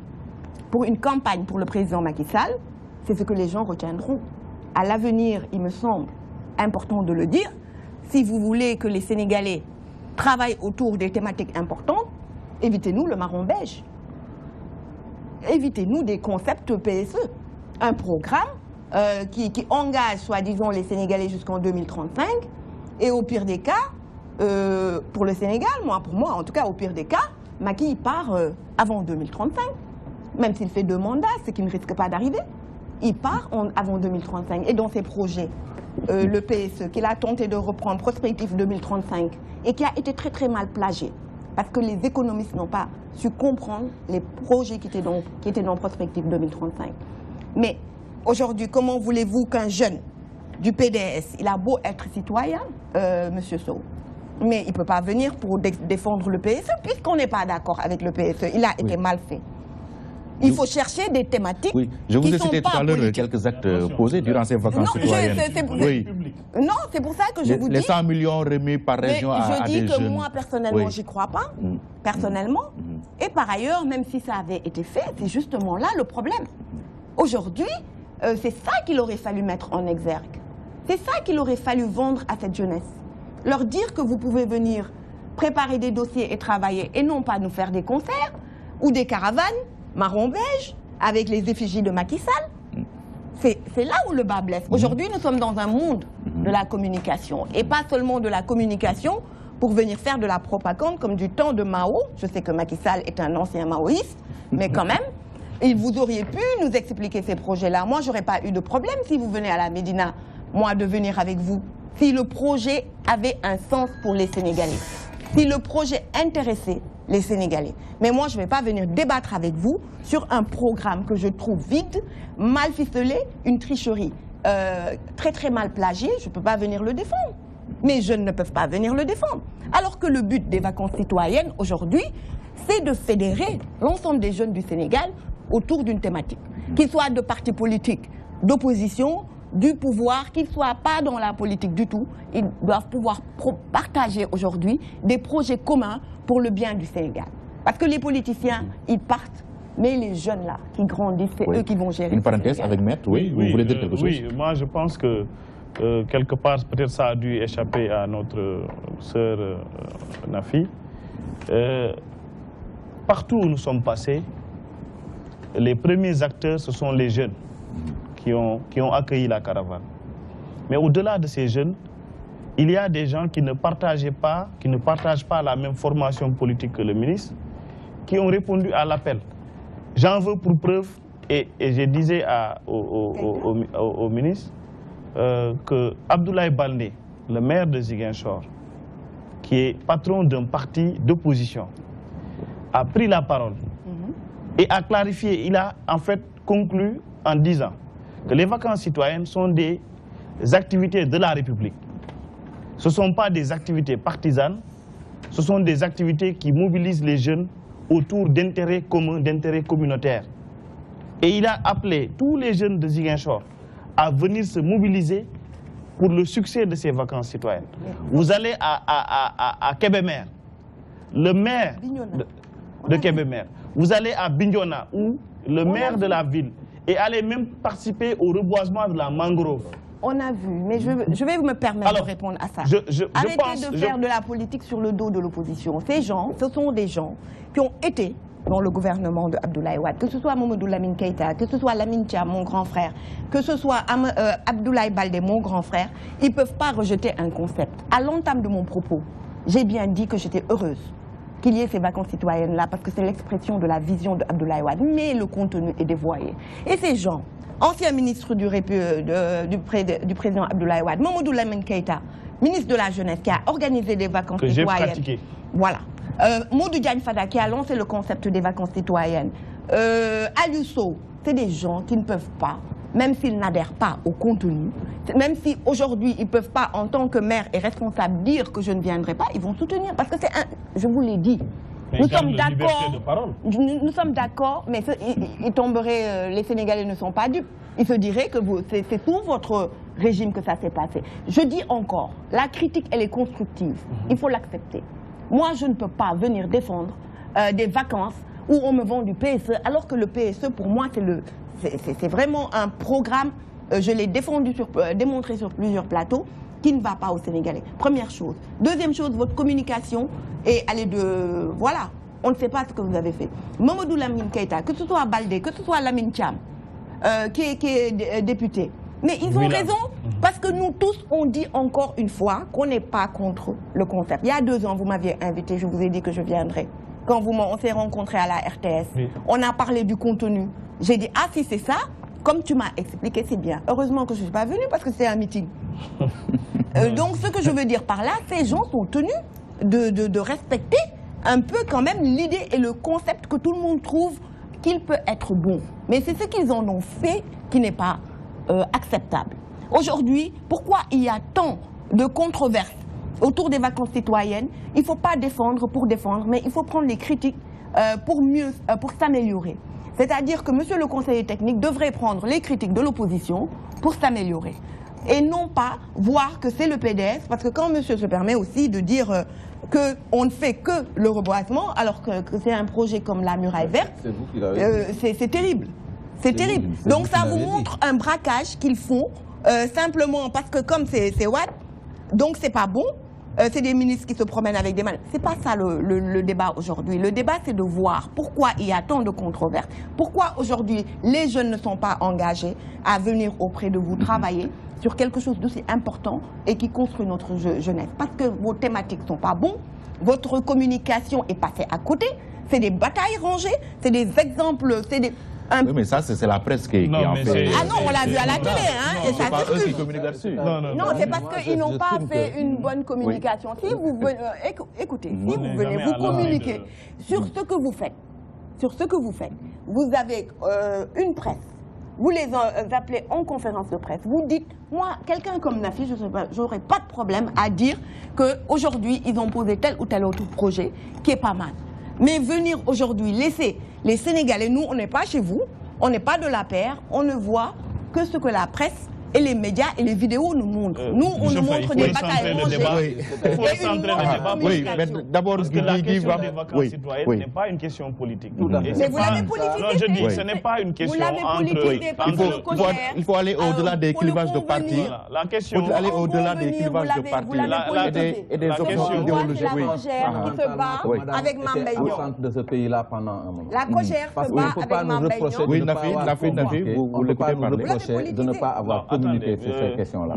pour une campagne pour le président Macky Sall, c'est ce que les gens retiendront. À l'avenir, il me semble important de le dire, si vous voulez que les Sénégalais travaillent autour des thématiques importantes, évitez-nous le marron beige. Évitez-nous des concepts PSE. Un programme qui engage, soi-disant, les Sénégalais jusqu'en 2035, et au pire des cas, pour le Sénégal, pour moi, en tout cas, au pire des cas, Macky il part avant 2035. Même s'il fait 2 mandats, ce qui ne risque pas d'arriver. Il part avant 2035. Et dans ses projets, le PSE, qu'il a tenté de reprendre, Prospectif 2035, et qui a été très très mal plagié. Parce que les économistes n'ont pas su comprendre les projets qui étaient dans Prospectif 2035. Mais aujourd'hui, comment voulez-vous qu'un jeune du PDS, il a beau être citoyen, monsieur Sow, mais il ne peut pas venir pour défendre le PSE, puisqu'on n'est pas d'accord avec le PSE. Il a été mal fait. Il faut chercher des thématiques. Oui, je vous ai cité tout à l'heure politiques. quelques actes posés durant ces vacances citoyennes. Non, c'est pour ça que je vous dis. Les 100 millions remis par région à des jeunes. Je dis que moi, personnellement, j'y crois pas. Personnellement. Et par ailleurs, même si ça avait été fait, c'est justement là le problème. Aujourd'hui, c'est ça qu'il aurait fallu mettre en exergue. C'est ça qu'il aurait fallu vendre à cette jeunesse. Leur dire que vous pouvez venir préparer des dossiers et travailler, et non pas nous faire des concerts ou des caravanes marron beige avec les effigies de Macky Sall. c'est là où le bas blesse. Aujourd'hui, nous sommes dans un monde de la communication. Et pas seulement de la communication pour venir faire de la propagande comme du temps de Mao. Je sais que Macky Sall est un ancien maoïste, mais quand même, vous auriez pu nous expliquer ces projets-là. Moi, je n'aurais pas eu de problème si vous venez à la Médina, moi, de venir avec vous. Si le projet avait un sens pour les Sénégalais. Si le projet intéressait les Sénégalais. Mais moi, je ne vais pas venir débattre avec vous sur un programme que je trouve vide, mal ficelé, une tricherie très très mal plagiée. Je ne peux pas venir le défendre. Mes jeunes ne peuvent pas venir le défendre. Alors que le but des vacances citoyennes aujourd'hui, c'est de fédérer l'ensemble des jeunes du Sénégal autour d'une thématique. Qu'ils soient de partis politiques, d'opposition, du pouvoir, qu'ils ne soient pas dans la politique du tout, ils doivent pouvoir partager aujourd'hui des projets communs pour le bien du Sénégal. Parce que les politiciens, ils partent, mais les jeunes là, qui grandissent, c'est eux qui vont gérer. Une parenthèse avec Maître, oui, vous voulez dire quelque chose? Oui, moi je pense que quelque part, peut-être ça a dû échapper à notre sœur Nafi. Partout où nous sommes passés, les premiers acteurs, ce sont les jeunes qui ont accueilli la caravane. Mais au-delà de ces jeunes, il y a des gens qui ne partagent pas la même formation politique que le ministre, qui ont répondu à l'appel. J'en veux pour preuve, et je disais au ministre, que Abdoulaye Baldé, le maire de Ziguinchor, qui est patron d'un parti d'opposition, a pris la parole et a clarifié, il a en fait conclu en disant que les vacances citoyennes sont des activités de la République. Ce ne sont pas des activités partisanes, ce sont des activités qui mobilisent les jeunes autour d'intérêts communs, d'intérêts communautaires. Et il a appelé tous les jeunes de Ziguinchor à venir se mobiliser pour le succès de ces vacances citoyennes. Vous allez à Kébémer, le maire de Kébémer. Vous allez à Bignona, où le maire de la ville est allé même participer au reboisement de la mangrove. On a vu, mais je vais me permettre de répondre à ça. Arrêtez de faire de la politique sur le dos de l'opposition. Ces gens, ce sont des gens qui ont été dans le gouvernement de Abdoulaye Wade, que ce soit Mamadou Lamine Keïta, que ce soit Lamine Thiam, mon grand frère, que ce soit Abdoulaye Baldé, mon grand frère, ils ne peuvent pas rejeter un concept. À l'entame de mon propos, j'ai bien dit que j'étais heureuse qu'il y ait ces vacances citoyennes-là, parce que c'est l'expression de la vision de Abdoulaye Wade, mais le contenu est dévoyé. Et ces gens, ancien ministre du président Abdoulaye Wade, Mamadou Lamine Keïta, ministre de la Jeunesse, qui a organisé des vacances citoyennes. Que j'ai pratiqué. Voilà. Modou Diagne Fada, qui a lancé le concept des vacances citoyennes. Aliou Sow, c'est des gens qui ne peuvent pas, même s'ils n'adhèrent pas au contenu, même si aujourd'hui ils ne peuvent pas, en tant que maire et responsable, dire que je ne viendrai pas, ils vont soutenir. Parce que c'est un... Je vous l'ai dit. Nous sommes d'accord. Nous sommes d'accord, mais ils tomberaient, les Sénégalais ne sont pas dupes. Ils se diraient que c'est sous votre régime que ça s'est passé. Je dis encore, la critique, elle est constructive. Il faut l'accepter. Moi, je ne peux pas venir défendre des vacances où on me vend du PSE, alors que le PSE, pour moi, c'est vraiment un programme, je l'ai démontré sur plusieurs plateaux, qui ne va pas aux Sénégalais. Première chose. Deuxième chose, votre communication est allée de... Voilà, on ne sait pas ce que vous avez fait. Mamadou Lamine Keïta, que ce soit Baldé, que ce soit Lamine Thiam, qui est député. Mais ils ont raison, parce que nous tous, on dit encore une fois qu'on n'est pas contre le concept. Il y a 2 ans, vous m'aviez invité, je vous ai dit que je viendrais. Quand on s'est rencontrés à la RTS, on a parlé du contenu. J'ai dit, ah si c'est ça, comme tu m'as expliqué, c'est bien. Heureusement que je ne suis pas venue parce que c'est un meeting. Donc ce que je veux dire par là, ces gens sont tenus de respecter un peu quand même l'idée et le concept que tout le monde trouve qu'il peut être bon. Mais c'est ce qu'ils en ont fait qui n'est pas acceptable. Aujourd'hui, pourquoi il y a tant de controverses autour des vacances citoyennes? Il ne faut pas défendre pour défendre, mais il faut prendre les critiques pour s'améliorer. C'est-à-dire que monsieur le conseiller technique devrait prendre les critiques de l'opposition pour s'améliorer. Et non pas voir que c'est le PDS, parce que quand monsieur se permet aussi de dire qu'on ne fait que le reboisement, alors que c'est un projet comme la muraille verte, c'est terrible. C'est terrible. Donc ça vous montre un braquage qu'ils font simplement parce que comme c'est Watt, donc c'est pas bon. c'est des ministres qui se promènent avec des mains. C'est pas ça le débat aujourd'hui. Le débat, c'est de voir pourquoi il y a tant de controverses, pourquoi aujourd'hui les jeunes ne sont pas engagés à venir auprès de vous travailler sur quelque chose d'aussi important et qui construit notre jeunesse. Parce que vos thématiques ne sont pas bonnes, votre communication est passée à côté, c'est des batailles rangées, c'est des exemples, c'est des... Oui, mais ça, c'est la presse qui en fait. Ah non, on l'a vu à la télé, hein. Non, c'est pas eux qui communiquent là-dessus. Non, c'est parce qu'ils n'ont pas fait une bonne communication. Si vous venez, écoutez, si vous venez, vous communiquez sur ce que vous faites, vous avez une presse, vous les appelez en conférence de presse, vous dites, moi, quelqu'un comme Nafi, je n'aurais pas de problème à dire qu'aujourd'hui, ils ont posé tel ou tel autre projet qui est pas mal. Mais venir aujourd'hui laisser les Sénégalais, nous, on n'est pas chez vous, on n'est pas de la paire, on ne voit que ce que la presse et les médias et les vidéos nous montrent. Nous, on nous montre des batailles rangées. Il faut centrer le débat. Oui, mais d'abord, parce que la question des vacances citoyennes n'est pas une question politique. Mais vous l'avez politisé. Non, je dis, ce n'est pas une question entre... Il faut aller au-delà des clivages de parti. La question... Il faut aller au-delà des clivages de parti et des options idéologiques. La Cogère qui se bat avec Mame Mbaye Niang. au centre de ce pays-là pendant un moment. La Cogère se bat avec Mame Mbaye Niang. Oui, Nafi, vous l'écoutez parler. De ne pas avoir communiqué sur ces questions-là.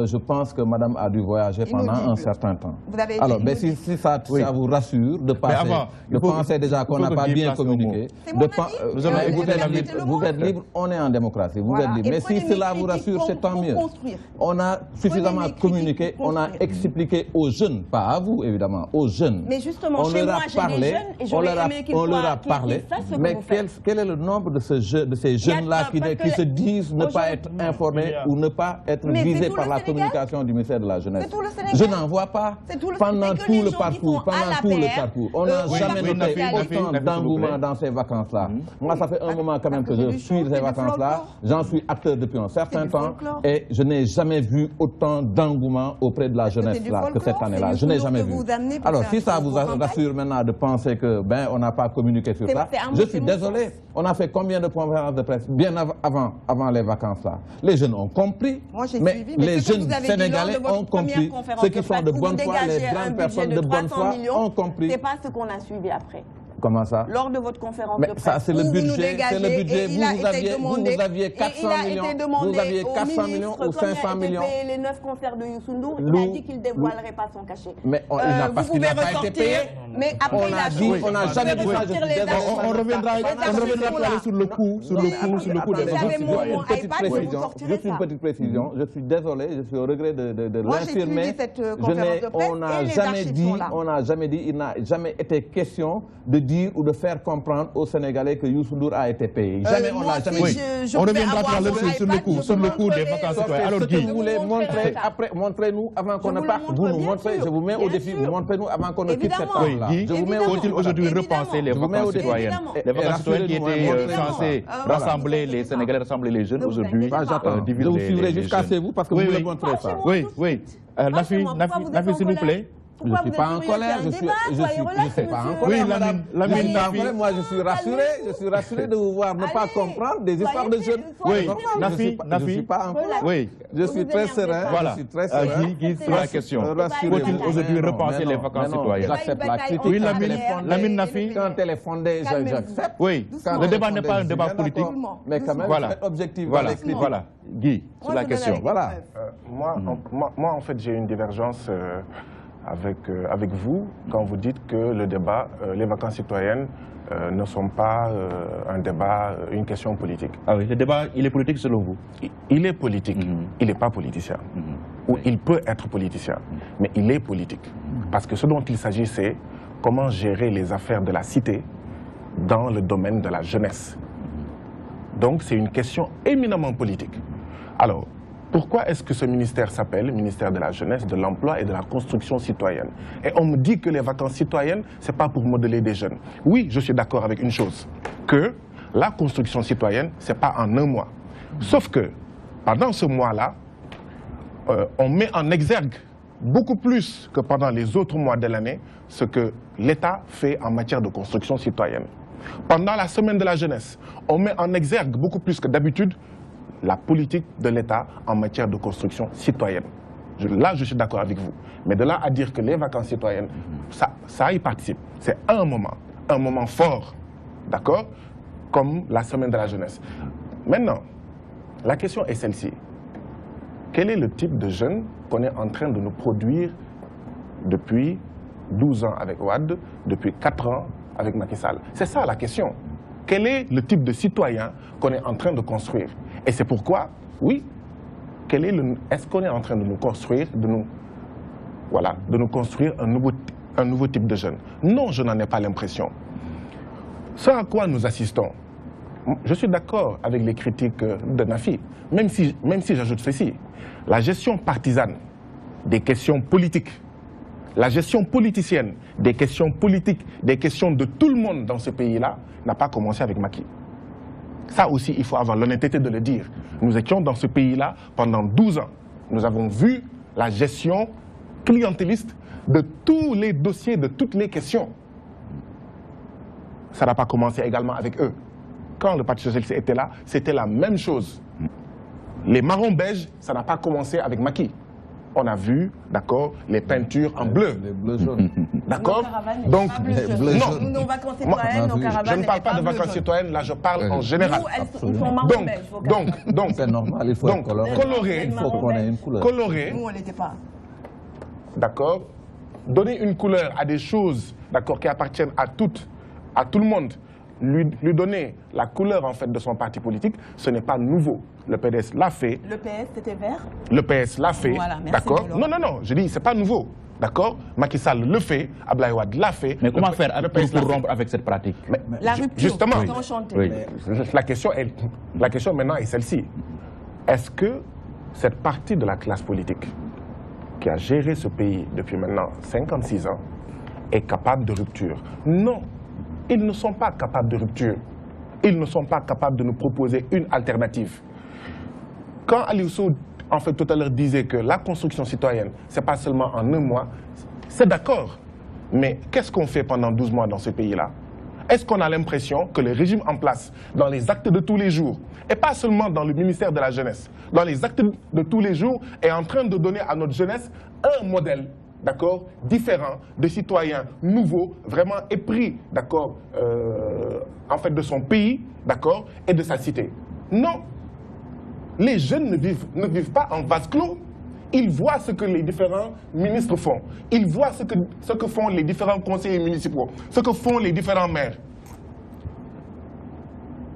Je pense que Madame a dû voyager pendant un certain temps. Alors, mais si ça vous rassure de penser déjà qu'on n'a pas bien communiqué, vous êtes libre, on est en démocratie, vous êtes libre. Mais si cela vous rassure, c'est tant mieux. On a suffisamment communiqué, on a expliqué aux jeunes, pas à vous évidemment, aux jeunes. Mais justement, chez moi, j'ai des jeunes et j'aurais aimé qu'ils fassent ce que mais vous faites. quel est le nombre de ces jeunes-là qui se disent ne pas être informés ou ne pas être visés par la communication du ministère de la Jeunesse? Je n'en vois pas. Pendant tout le parcours, on n'a jamais noté autant d'engouement dans ces vacances-là. Moi, ça fait un moment quand même que je suis ces vacances-là. J'en suis acteur depuis un certain temps et je n'ai jamais vu autant d'engouement auprès de la jeunesse là que cette année-là. Je n'ai jamais vu. Alors, si ça vous rassure maintenant de penser que on n'a pas communiqué sur ça, je suis désolé. On a fait combien de conférences de presse bien avant les vacances là? Les jeunes ont compris, mais les jeunes Sénégalais ont compris. Ceux qui sont de bonne foi, les grandes personnes de bonne foi ont compris. C'est pas ce qu'on a suivi après. Comment ça? Lors de votre conférence de presse. Ça, c'est le budget. Vous aviez 400 millions. Vous aviez 400 millions ou 500 millions. Les 9 concerts de Youssou Ndour, il a dit qu'il ne dévoilerait pas son cachet. Mais parce qu'il n'a pas été payé. Mais après, on n'a jamais dit ça. On reviendra sur le coup des vacances. Juste une petite précision. Je suis désolé, je suis au regret de l'infirmer. On n'a jamais dit, il n'a jamais été question de dire ou de faire comprendre aux Sénégalais que Youssou Ndour a été payé. Jamais, on l'a jamais dit. On reviendra tout à l'heure sur le coup des vacances citoyennes. Alors, Guy, vous voulez montrer, après, montrez-nous avant qu'on ne parte. Vous nous montrez, je vous mets au défi, montrez-nous avant qu'on ne quitte cette table-là. Faut-il aujourd'hui repenser les vacances citoyennes? Les vacances citoyennes qui étaient censées rassembler les Sénégalais, rassembler les jeunes, aujourd'hui, je vous suivrai jusqu'à chez vous parce que vous voulez montrer ça. Oui. Nafi, s'il vous plaît. Je ne suis pas en colère, je suis pas en colère. Oui, Lamine, moi je suis rassuré de vous voir ne pas comprendre des histoires de jeunes. Oui, Nafi, je ne suis pas en colère. Oui. Je suis très serein. Voilà. Guy, c'est la question. Faut-il aujourd'hui repenser les vacances citoyennes? J'accepte la critique. Oui, Lamine, Nafi. Quand elle est fondée, j'accepte. Oui, le débat n'est pas un débat politique. Mais quand même, c'est objectif. Voilà. Guy, c'est la question. Voilà. Moi, en fait, j'ai une divergence avec vous quand vous dites que le débat, les vacances citoyennes ne sont pas un débat, une question politique. Ah oui, le débat, il est politique selon vous? Il est politique, il n'est pas politicien. Ou il peut être politicien, mais il est politique. Parce que ce dont il s'agit, c'est comment gérer les affaires de la cité dans le domaine de la jeunesse. Donc c'est une question éminemment politique. Alors, pourquoi est-ce que ce ministère s'appelle ministère de la jeunesse, de l'emploi et de la construction citoyenne? Et on me dit que les vacances citoyennes, ce n'est pas pour modeler des jeunes. Oui, je suis d'accord avec une chose, que la construction citoyenne, ce n'est pas en un mois. Sauf que, pendant ce mois-là, on met en exergue beaucoup plus que pendant les autres mois de l'année ce que l'État fait en matière de construction citoyenne. Pendant la semaine de la jeunesse, on met en exergue beaucoup plus que d'habitude la politique de l'État en matière de construction citoyenne. Là, je suis d'accord avec vous. Mais de là à dire que les vacances citoyennes, ça y participe. C'est un moment fort, d'accord, comme la semaine de la jeunesse. Maintenant, la question est celle-ci. Quel est le type de jeunes qu'on est en train de nous produire depuis 12 ans avec Wade, depuis 4 ans avec Macky Sall? C'est ça la question. Quel est le type de citoyen qu'on est en train de construire? Et c'est pourquoi, oui, est-ce qu'on est en train de nous construire, de nous construire un nouveau type de jeunes? Non, je n'en ai pas l'impression. Ce à quoi nous assistons, je suis d'accord avec les critiques de Nafi, même si j'ajoute ceci. La gestion partisane des questions politiques, la gestion politicienne des questions politiques, des questions de tout le monde dans ce pays-là, n'a pas commencé avec Macky. Ça aussi, il faut avoir l'honnêteté de le dire. Nous étions dans ce pays-là pendant 12 ans. Nous avons vu la gestion clientéliste de tous les dossiers, de toutes les questions. Ça n'a pas commencé également avec eux. Quand le Parti socialiste était là, c'était la même chose. Les marrons beiges, ça n'a pas commencé avec Macky. On a vu, d'accord, les peintures en bleu. Les bleus jaunes. D'accord? Donc, non. Nos vacances citoyennes, nos caravanes. Je ne parle pas de vacances citoyennes, là je parle en général. Nous, ils sont marron beige. Donc, c'est normal, il faut donc, colorer. Il faut qu'on ait une couleur. Colorer. Nous, on n'était pas. D'accord? Donner une couleur à des choses, d'accord, qui appartiennent à tout le monde. Lui donner la couleur en fait de son parti politique, ce n'est pas nouveau. Le PDS l'a fait. Le PS, c'était vert? Le PS l'a fait, voilà, d'accord? Non, je dis, c'est pas nouveau, d'accord? Macky Sall le fait, Abdoulaye Wade l'a fait. Mais comment faire pour rompre avec cette pratique? La rupture, justement, oui. La question maintenant est celle-ci. Est-ce que cette partie de la classe politique qui a géré ce pays depuis maintenant 56 ans est capable de rupture? Non. Ils ne sont pas capables de rupture. Ils ne sont pas capables de nous proposer une alternative. Quand Aliou Sow, en fait, tout à l'heure disait que la construction citoyenne, ce n'est pas seulement en un mois, c'est d'accord. Mais qu'est-ce qu'on fait pendant 12 mois dans ce pays-là? Est-ce qu'on a l'impression que le régime en place, dans les actes de tous les jours, et pas seulement dans le ministère de la Jeunesse, dans les actes de tous les jours, est en train de donner à notre jeunesse un modèle, d'accord, différent, de citoyens nouveaux, vraiment épris, d'accord, en fait, de son pays, d'accord, et de sa cité? Non. Les jeunes ne vivent pas en vase clos. Ils voient ce que les différents ministres font. Ils voient ce que font les différents conseillers municipaux, ce que font les différents maires.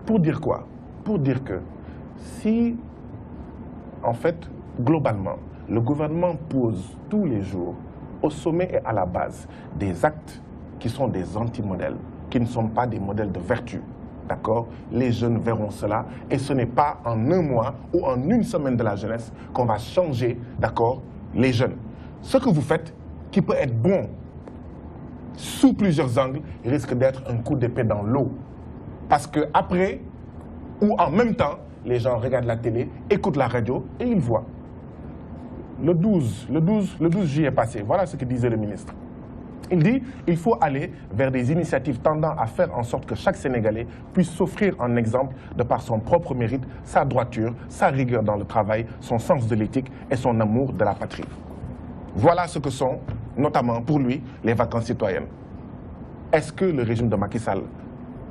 Pour dire quoi? Pour dire que si, en fait, globalement, le gouvernement pose tous les jours, au sommet et à la base, des actes qui sont des anti-modèles, qui ne sont pas des modèles de vertu, d'accord? Les jeunes verront cela et ce n'est pas en un mois ou en une semaine de la jeunesse qu'on va changer, d'accord, les jeunes. Ce que vous faites, qui peut être bon sous plusieurs angles, risque d'être un coup d'épée dans l'eau. Parce que après ou en même temps, les gens regardent la télé, écoutent la radio et ils voient. Le 12 juillet passé, voilà ce que disait le ministre. Il dit qu'il faut aller vers des initiatives tendant à faire en sorte que chaque Sénégalais puisse s'offrir un exemple de par son propre mérite, sa droiture, sa rigueur dans le travail, son sens de l'éthique et son amour de la patrie. Voilà ce que sont, notamment pour lui, les vacances citoyennes. Est-ce que le régime de Macky Sall,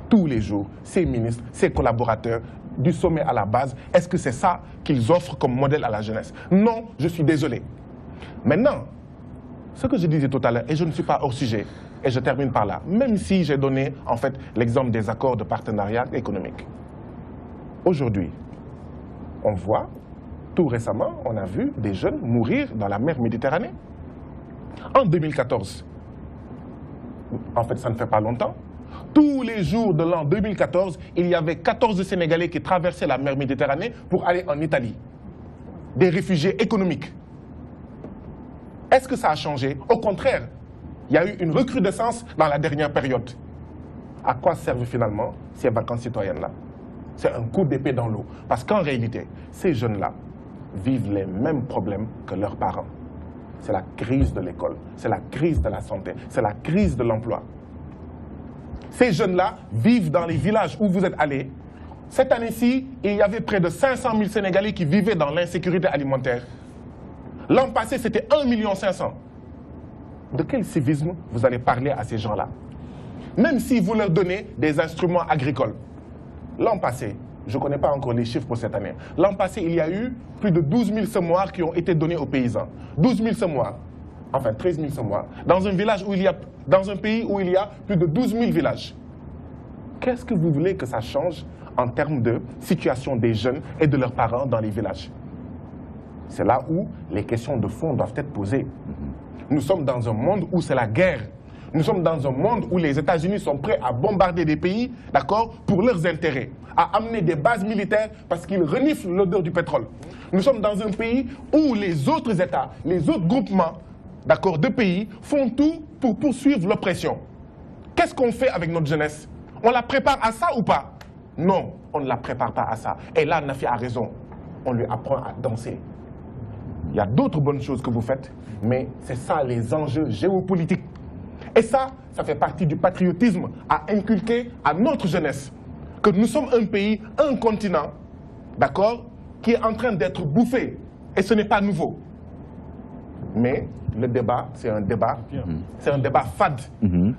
tous les jours, ses ministres, ses collaborateurs, du sommet à la base, est-ce que c'est ça qu'ils offrent comme modèle à la jeunesse? Non, je suis désolé. Maintenant, ce que je disais tout à l'heure, et je ne suis pas hors sujet, et je termine par là, même si j'ai donné en fait l'exemple des accords de partenariat économique. Aujourd'hui, on voit, tout récemment, on a vu des jeunes mourir dans la mer Méditerranée. En 2014, en fait ça ne fait pas longtemps, tous les jours de l'an 2014, il y avait 14 Sénégalais qui traversaient la mer Méditerranée pour aller en Italie. Des réfugiés économiques. Est-ce que ça a changé? Au contraire, il y a eu une recrudescence dans la dernière période. À quoi servent finalement ces vacances citoyennes-là? C'est un coup d'épée dans l'eau. Parce qu'en réalité, ces jeunes-là vivent les mêmes problèmes que leurs parents. C'est la crise de l'école, c'est la crise de la santé, c'est la crise de l'emploi. Ces jeunes-là vivent dans les villages où vous êtes allés. Cette année-ci, il y avait près de 500 000 Sénégalais qui vivaient dans l'insécurité alimentaire. L'an passé, c'était 1,5 million. De quel civisme vous allez parler à ces gens-là? Même si vous leur donnez des instruments agricoles. L'an passé, je ne connais pas encore les chiffres pour cette année. L'an passé, il y a eu plus de 12 000 semoirs qui ont été donnés aux paysans. 12 000 semoirs, enfin 13 000 semoirs, dans un village où il y a, dans un pays où il y a plus de 12 000 villages. Qu'est-ce que vous voulez que ça change en termes de situation des jeunes et de leurs parents dans les villages? C'est là où les questions de fond doivent être posées. Nous sommes dans un monde où c'est la guerre. Nous sommes dans un monde où les États-Unis sont prêts à bombarder des pays, d'accord, pour leurs intérêts, à amener des bases militaires parce qu'ils reniflent l'odeur du pétrole. Nous sommes dans un pays où les autres États, les autres groupements, d'accord, de pays font tout pour poursuivre l'oppression. Qu'est-ce qu'on fait avec notre jeunesse? On la prépare à ça ou pas? Non, on ne la prépare pas à ça. Et là, Nafi a raison. On lui apprend à danser. Il y a d'autres bonnes choses que vous faites, mais c'est ça les enjeux géopolitiques. Et ça fait partie du patriotisme à inculquer à notre jeunesse. Que nous sommes un pays, un continent, d'accord, qui est en train d'être bouffé. Et ce n'est pas nouveau. Mais le débat, c'est un débat fade.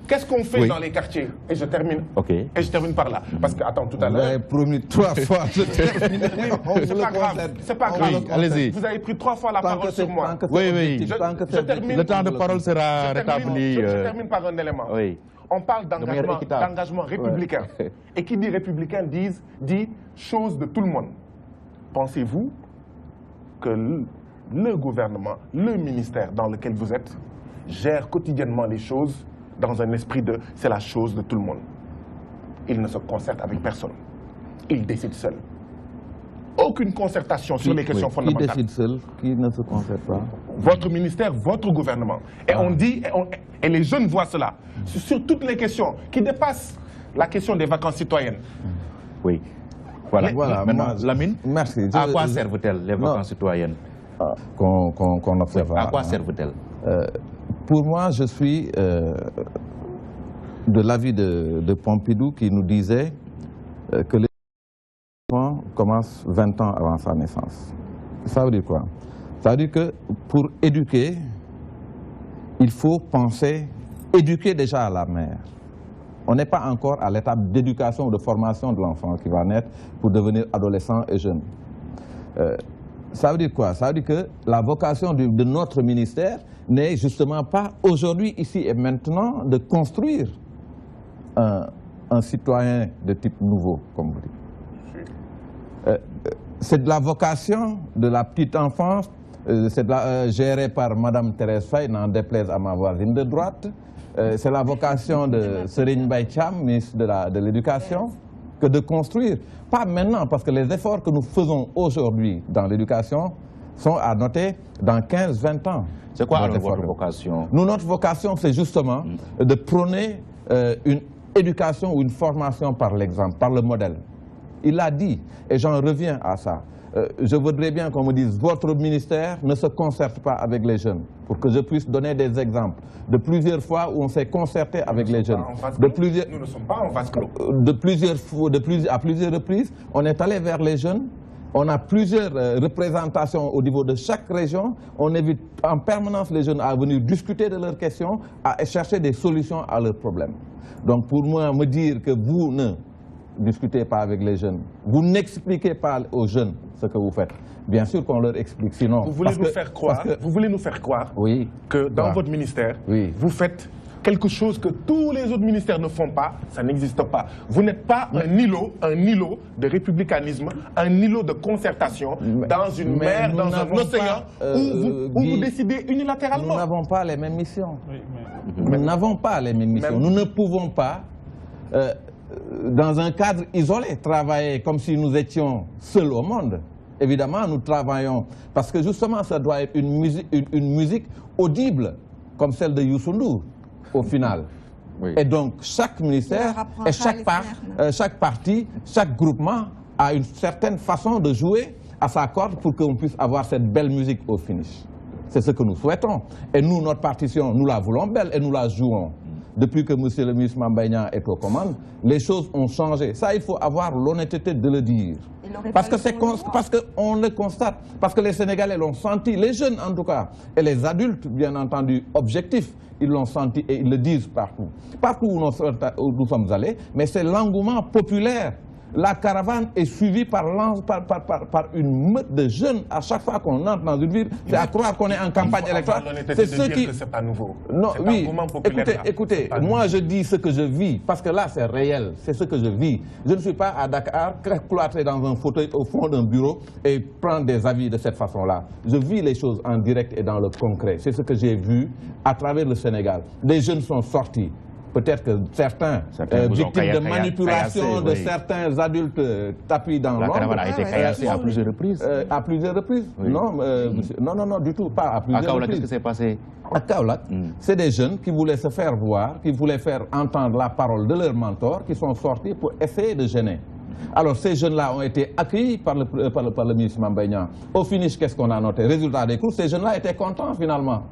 Qu'est-ce qu'on fait dans les quartiers? Et je termine, et je termine par là. Parce que, attends, tout à l'heure... Vous avez promis 3 fois de terminer. C'est pas grave, c'est pas grave. Allez-y. Vous avez pris 3 fois la parole sur moi. Oui. Je termine. Le temps de parole sera rétabli. Je termine par un élément. Oui. On parle d'engagement républicain. Et qui dit républicain dit chose de tout le monde. Pensez-vous que le gouvernement, le ministère dans lequel vous êtes, gère quotidiennement les choses dans un esprit de « c'est la chose de tout le monde ». Il ne se concerte avec personne. Il décide seul. Aucune concertation sur les questions fondamentales. Qui décide seul? Qui ne se concerte pas? Votre ministère, votre gouvernement. Et on dit, et les jeunes voient cela, sur toutes les questions qui dépassent la question des vacances citoyennes. Oui. Voilà. Maintenant, Lamine, merci. À quoi servent-elles les vacances citoyennes? Qu'on observe. À quoi servent-elles? Pour moi, je suis de l'avis de Pompidou qui nous disait que les enfants commencent 20 ans avant sa naissance. Ça veut dire quoi? Ça veut dire que pour éduquer, il faut penser, éduquer déjà à la mère. On n'est pas encore à l'étape d'éducation ou de formation de l'enfant qui va naître pour devenir adolescent et jeune. Ça veut dire quoi? Ça veut dire que la vocation de notre ministère n'est justement pas aujourd'hui, ici et maintenant, de construire un citoyen de type nouveau, comme vous dites. C'est de la vocation de la petite enfance, c'est géré par Mme Thérèse Faye, n'en déplaise à ma voisine de droite. C'est la vocation de Serigne Mbaye Thiam, ministre de l'Éducation, que de construire. Pas maintenant, parce que les efforts que nous faisons aujourd'hui dans l'éducation sont à noter dans 15-20 ans. C'est quoi alors votre vocation? Notre vocation, c'est justement de prôner une éducation ou une formation par l'exemple, par le modèle. Il l'a dit, et j'en reviens à ça. Je voudrais bien qu'on me dise, votre ministère ne se concerte pas avec les jeunes, pour que je puisse donner des exemples de plusieurs fois où on s'est concerté avec les jeunes. Nous ne sommes pas en vase clos. À plusieurs reprises, on est allé vers les jeunes, on a plusieurs représentations au niveau de chaque région, on invite en permanence les jeunes à venir discuter de leurs questions, à chercher des solutions à leurs problèmes. Donc pour moi, me dire que vous ne discutez pas avec les jeunes, vous n'expliquez pas aux jeunes ce que vous faites. Bien sûr qu'on leur explique, sinon... Vous voulez nous faire croire que dans votre ministère, vous faites quelque chose que tous les autres ministères ne font pas, ça n'existe pas. Vous n'êtes pas un îlot de républicanisme, un îlot de concertation dans une mer, dans un océan où vous décidez unilatéralement. Nous n'avons pas les mêmes missions. Nous n'avons pas les mêmes missions. Nous ne pouvons pas... dans un cadre isolé, travailler comme si nous étions seuls au monde. Évidemment, nous travaillons, parce que justement, ça doit être une musique audible, comme celle de Youssou Ndour, au final. Et donc, chaque ministère et chaque parti, chaque groupement a une certaine façon de jouer à sa corde pour qu'on puisse avoir cette belle musique au finish. C'est ce que nous souhaitons. Et nous, notre partition, nous la voulons belle et nous la jouons. Depuis que M. le ministre Mame Mbaye Niang est aux commandes, les choses ont changé. Ça, il faut avoir l'honnêteté de le dire. Parce qu'on le constate, parce que les Sénégalais l'ont senti, les jeunes en tout cas, et les adultes, bien entendu, objectifs, ils l'ont senti et ils le disent partout. Partout où nous sommes allés, mais c'est l'engouement populaire. La caravane est suivie par une meute de jeunes à chaque fois qu'on entre dans une ville. C'est à croire qu'on est en campagne électorale. C'est ce qui... C'est pas nouveau. Non, oui, écoutez, moi je dis ce que je vis, parce que là c'est réel, c'est ce que je vis. Je ne suis pas à Dakar, cloîtré dans un fauteuil au fond d'un bureau et prendre des avis de cette façon-là. Je vis les choses en direct et dans le concret. C'est ce que j'ai vu à travers le Sénégal. Des jeunes sont sortis. Peut-être que certains victimes de manipulation de certains adultes tapis dans l'ombre. La caravane a été caillassée à plusieurs reprises. À plusieurs reprises? Oui. Non, du tout, pas à plusieurs reprises. À Kaolack, qu'est-ce qui s'est passé? À Kaolack, c'est des jeunes qui voulaient se faire voir, qui voulaient faire entendre la parole de leur mentor, qui sont sortis pour essayer de gêner. Alors ces jeunes-là ont été accueillis par le ministre Mame Mbaye Niang. Au finish, qu'est-ce qu'on a noté? Résultat des courses, ces jeunes-là étaient contents finalement.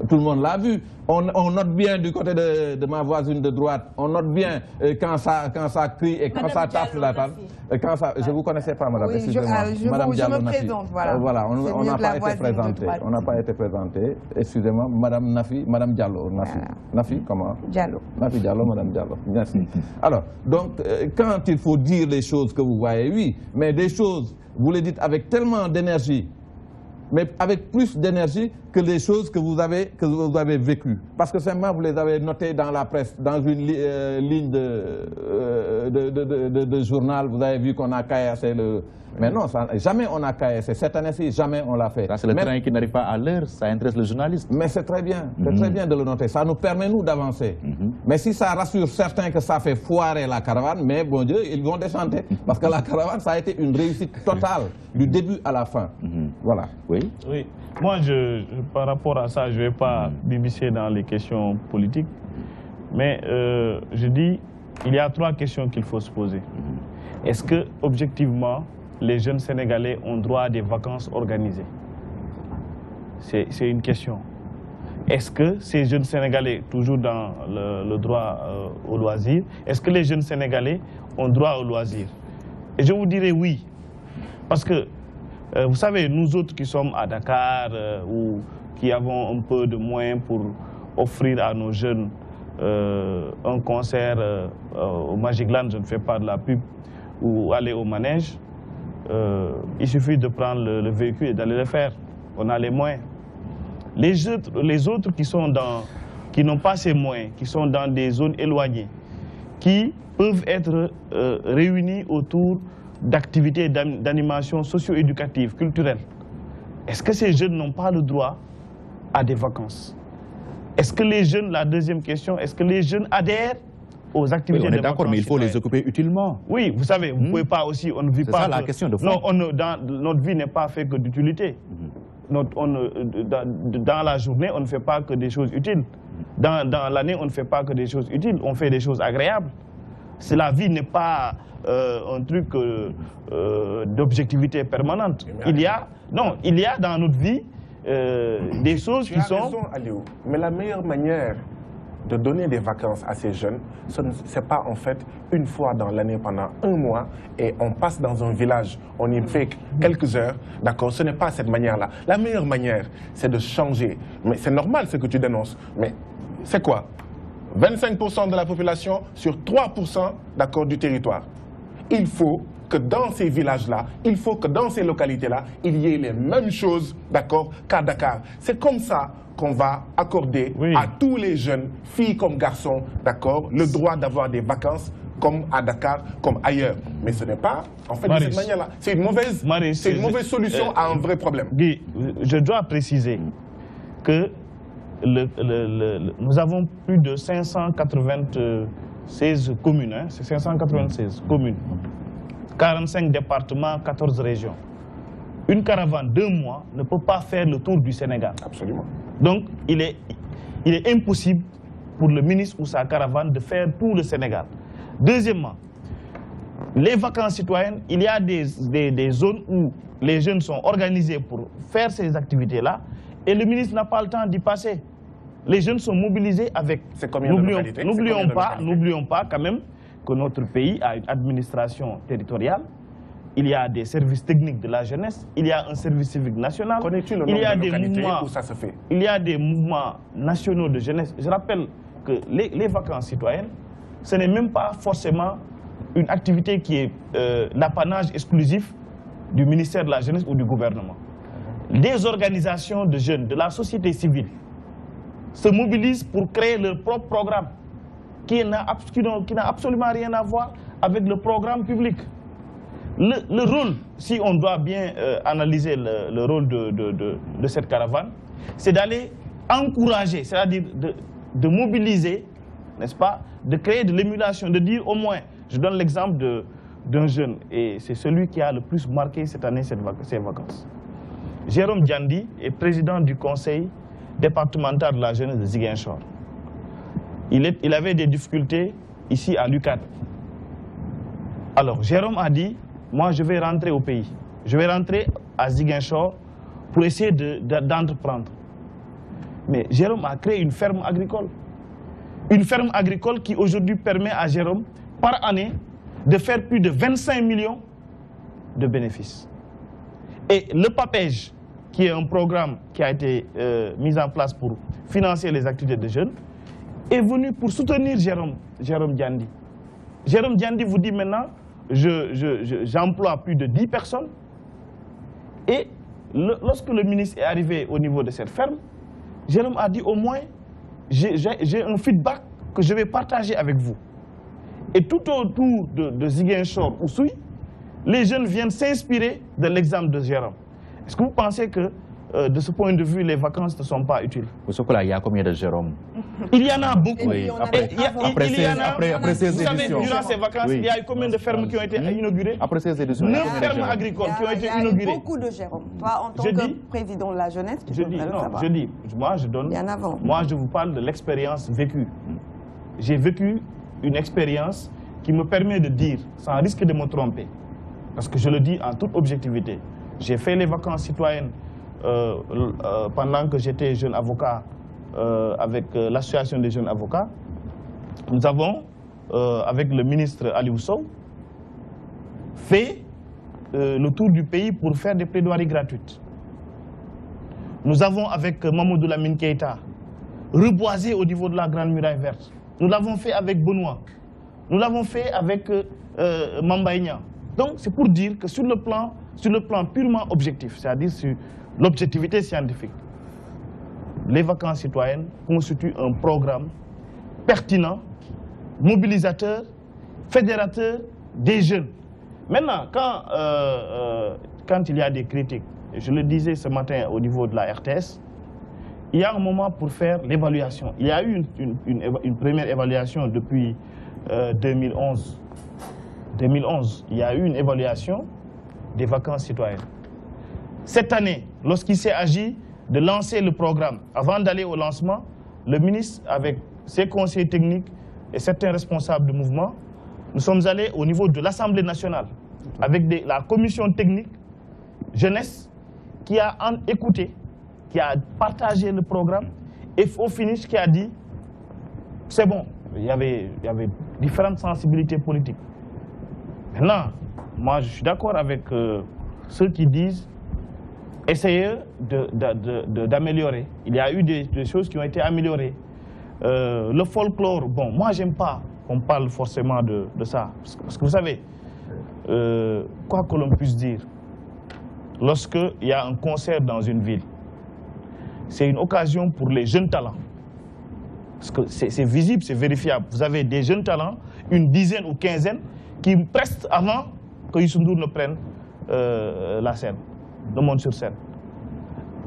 Tout le monde l'a vu. On note bien du côté de ma voisine de droite, on note bien quand ça crie et quand ça tape sur la table. Je ne vous connaissais pas, madame, excusez-moi. Madame Diallo Nafi. Voilà, on n'a pas été présenté. On n'a pas été présenté. Excusez-moi, madame Nafi, madame Diallo Nafi. Nafi, comment? Diallo. Nafi Diallo, madame Diallo. Merci. Alors, donc, quand il faut dire les choses que vous voyez, oui, mais des choses, vous les dites avec tellement d'énergie, mais avec plus d'énergie que les choses que vous avez vécues. Parce que simplement, vous les avez notées dans la presse, dans une ligne de journal, vous avez vu qu'on a caillassé le... Mais non, jamais on a caillassé. Cette année-ci, jamais on l'a fait. C'est le train qui n'arrive pas à l'heure, ça intéresse le journaliste. Mais c'est très bien, c'est très bien de le noter. Ça nous permet, nous, d'avancer. Mais si ça rassure certains que ça fait foirer la caravane, mais bon Dieu, ils vont descendre. Parce que la caravane, ça a été une réussite totale, du début à la fin. Voilà. Oui. Oui. Moi, par rapport à ça, je ne vais pas m'immiscer dans les questions politiques. Mais je dis, il y a 3 questions qu'il faut se poser. Est-ce que, objectivement, les jeunes Sénégalais ont droit à des vacances organisées? C'est une question. Est-ce que ces jeunes Sénégalais, toujours dans le droit au loisir, est-ce que les jeunes Sénégalais ont droit au loisir? Et je vous dirais oui. Parce que, vous savez, nous autres qui sommes à Dakar ou qui avons un peu de moyens pour offrir à nos jeunes un concert au Magic Land, je ne fais pas de la pub, ou aller au manège, il suffit de prendre le véhicule et d'aller le faire. On a les moyens. Les autres qui n'ont pas ces moyens, qui sont dans des zones éloignées, qui peuvent être réunis autour d'activités d'animation socio-éducative, culturelle. Est-ce que ces jeunes n'ont pas le droit à des vacances? Est-ce que les jeunes, la deuxième question, est-ce que les jeunes adhèrent aux activités de vacances? On est d'accord, mais il faut les occuper utilement. Oui, vous savez, vous ne pouvez pas aussi, on ne vit pas... C'est ça la question de fond. Non, notre vie n'est pas faite que d'utilité. Dans la journée, on ne fait pas que des choses utiles. Dans l'année, on ne fait pas que des choses utiles, on fait des choses agréables. Si la vie n'est pas un truc d'objectivité permanente. Il y a dans notre vie des choses qui sont... Tu as raison, Aliou, mais la meilleure manière de donner des vacances à ces jeunes, ce n'est pas en fait une fois dans l'année pendant 1 mois et on passe dans un village, on y fait quelques heures, d'accord, ce n'est pas cette manière-là. La meilleure manière, c'est de changer. Mais c'est normal ce que tu dénonces, mais c'est quoi? 25% de la population sur 3% d'accord, du territoire. Il faut que dans ces villages-là, il faut que dans ces localités-là, il y ait les mêmes choses d'accord, qu'à Dakar. C'est comme ça qu'on va accorder à tous les jeunes, filles comme garçons, d'accord, le droit d'avoir des vacances comme à Dakar, comme ailleurs. Mais ce n'est pas, en fait, de cette manière-là. C'est une mauvaise solution à un vrai problème. Guy, je dois préciser que nous avons plus de 596 communes, hein, c'est 596 communes, 45 départements, 14 régions. Une caravane d'1 mois ne peut pas faire le tour du Sénégal. Absolument. Donc, il est impossible pour le ministre ou sa caravane de faire tout le Sénégal. Deuxièmement, les vacances citoyennes, il y a des zones où les jeunes sont organisés pour faire ces activités-là et le ministre n'a pas le temps d'y passer. Les jeunes sont mobilisés avec... C'est combien de localités? N'oublions pas quand même que notre pays a une administration territoriale il y a des services techniques de la jeunesse, il y a un service civique national, Connais-tu le il nombre y a de des localités mouvements, où ça se fait? Il y a des mouvements nationaux de jeunesse. Je rappelle que les vacances citoyennes, ce n'est même pas forcément une activité qui est l'apanage exclusif du ministère de la Jeunesse ou du gouvernement. Des organisations de jeunes, de la société civile, se mobilisent pour créer leur propre programme qui n'a absolument rien à voir avec le programme public. Le rôle, si on doit bien analyser le rôle de cette caravane, c'est d'aller encourager, c'est-à-dire de mobiliser, n'est-ce pas, de créer de l'émulation, de dire au moins, je donne l'exemple d'un jeune, et c'est celui qui a le plus marqué cette année ces vacances. Jérôme Djandi est président du conseil départemental de la jeunesse de Ziguinchor. Il avait des difficultés ici à l'UCAD. Alors Jérôme a dit, moi je vais rentrer au pays, je vais rentrer à Ziguinchor pour essayer d'entreprendre. Mais Jérôme a créé une ferme agricole. Une ferme agricole qui aujourd'hui permet à Jérôme, par année, de faire plus de 25 millions de bénéfices. Et le PAPEJ, qui est un programme qui a été mis en place pour financer les activités de jeunes, est venu pour soutenir Jérôme Djandi. Jérôme Djandi vous dit maintenant, j'emploie plus de 10 personnes. Et lorsque le ministre est arrivé au niveau de cette ferme, Jérôme a dit au moins, j'ai un feedback que je vais partager avec vous. Et tout autour de Ziguinchor, Oussouye, les jeunes viennent s'inspirer de l'exemple de Jérôme. Est-ce que vous pensez que, de ce point de vue, les vacances ne sont pas utiles? Il y a combien de Jérôme? Il y en a beaucoup. Oui. Après ces éditions. Vous savez, durant ces vacances, oui, il y a eu combien de fermes qui ont été inaugurées? Après ces éditions, 9 fermes agricoles qui ont été inaugurées. Il y a eu beaucoup de Jérôme. Toi, en tant que président de la jeunesse, tu devrais le savoir. Moi, je vous parle de l'expérience vécue. J'ai vécu une expérience qui me permet de dire, sans risque de me tromper, parce que je le dis en toute objectivité, j'ai fait les vacances citoyennes pendant que j'étais jeune avocat avec l'association des jeunes avocats. Nous avons, avec le ministre Aliou Sow, fait le tour du pays pour faire des plaidoiries gratuites. Nous avons, avec Mamadou Lamine Keïta, reboisé au niveau de la Grande Muraille Verte. Nous l'avons fait avec Benoît. Nous l'avons fait avec Mambaïnia. Donc c'est pour dire que sur le plan purement objectif, c'est-à-dire sur l'objectivité scientifique, les vacances citoyennes constituent un programme pertinent, mobilisateur, fédérateur des jeunes. Maintenant, quand il y a des critiques, je le disais ce matin au niveau de la RTS, il y a un moment pour faire l'évaluation. Il y a eu une première évaluation depuis 2011. 2011, il y a eu une évaluation des vacances citoyennes. Cette année, lorsqu'il s'est agi de lancer le programme, avant d'aller au lancement, le ministre, avec ses conseillers techniques et certains responsables du mouvement, nous sommes allés au niveau de l'Assemblée nationale, avec la commission technique jeunesse qui a écouté, qui a partagé le programme, et au finish qui a dit, c'est bon, il y avait différentes sensibilités politiques. Maintenant, moi je suis d'accord avec ceux qui disent, essayez d'améliorer. Il y a eu des choses qui ont été améliorées. Le folklore, bon, moi j'aime pas qu'on parle forcément de ça. Parce que vous savez, quoi que l'on puisse dire, lorsqu'il y a un concert dans une ville, c'est une occasion pour les jeunes talents. Parce que c'est visible, c'est vérifiable. Vous avez des jeunes talents, une dizaine ou quinzaine, qui prestent avant que Youssou N'Dour ne prenne la scène, ne monte sur scène.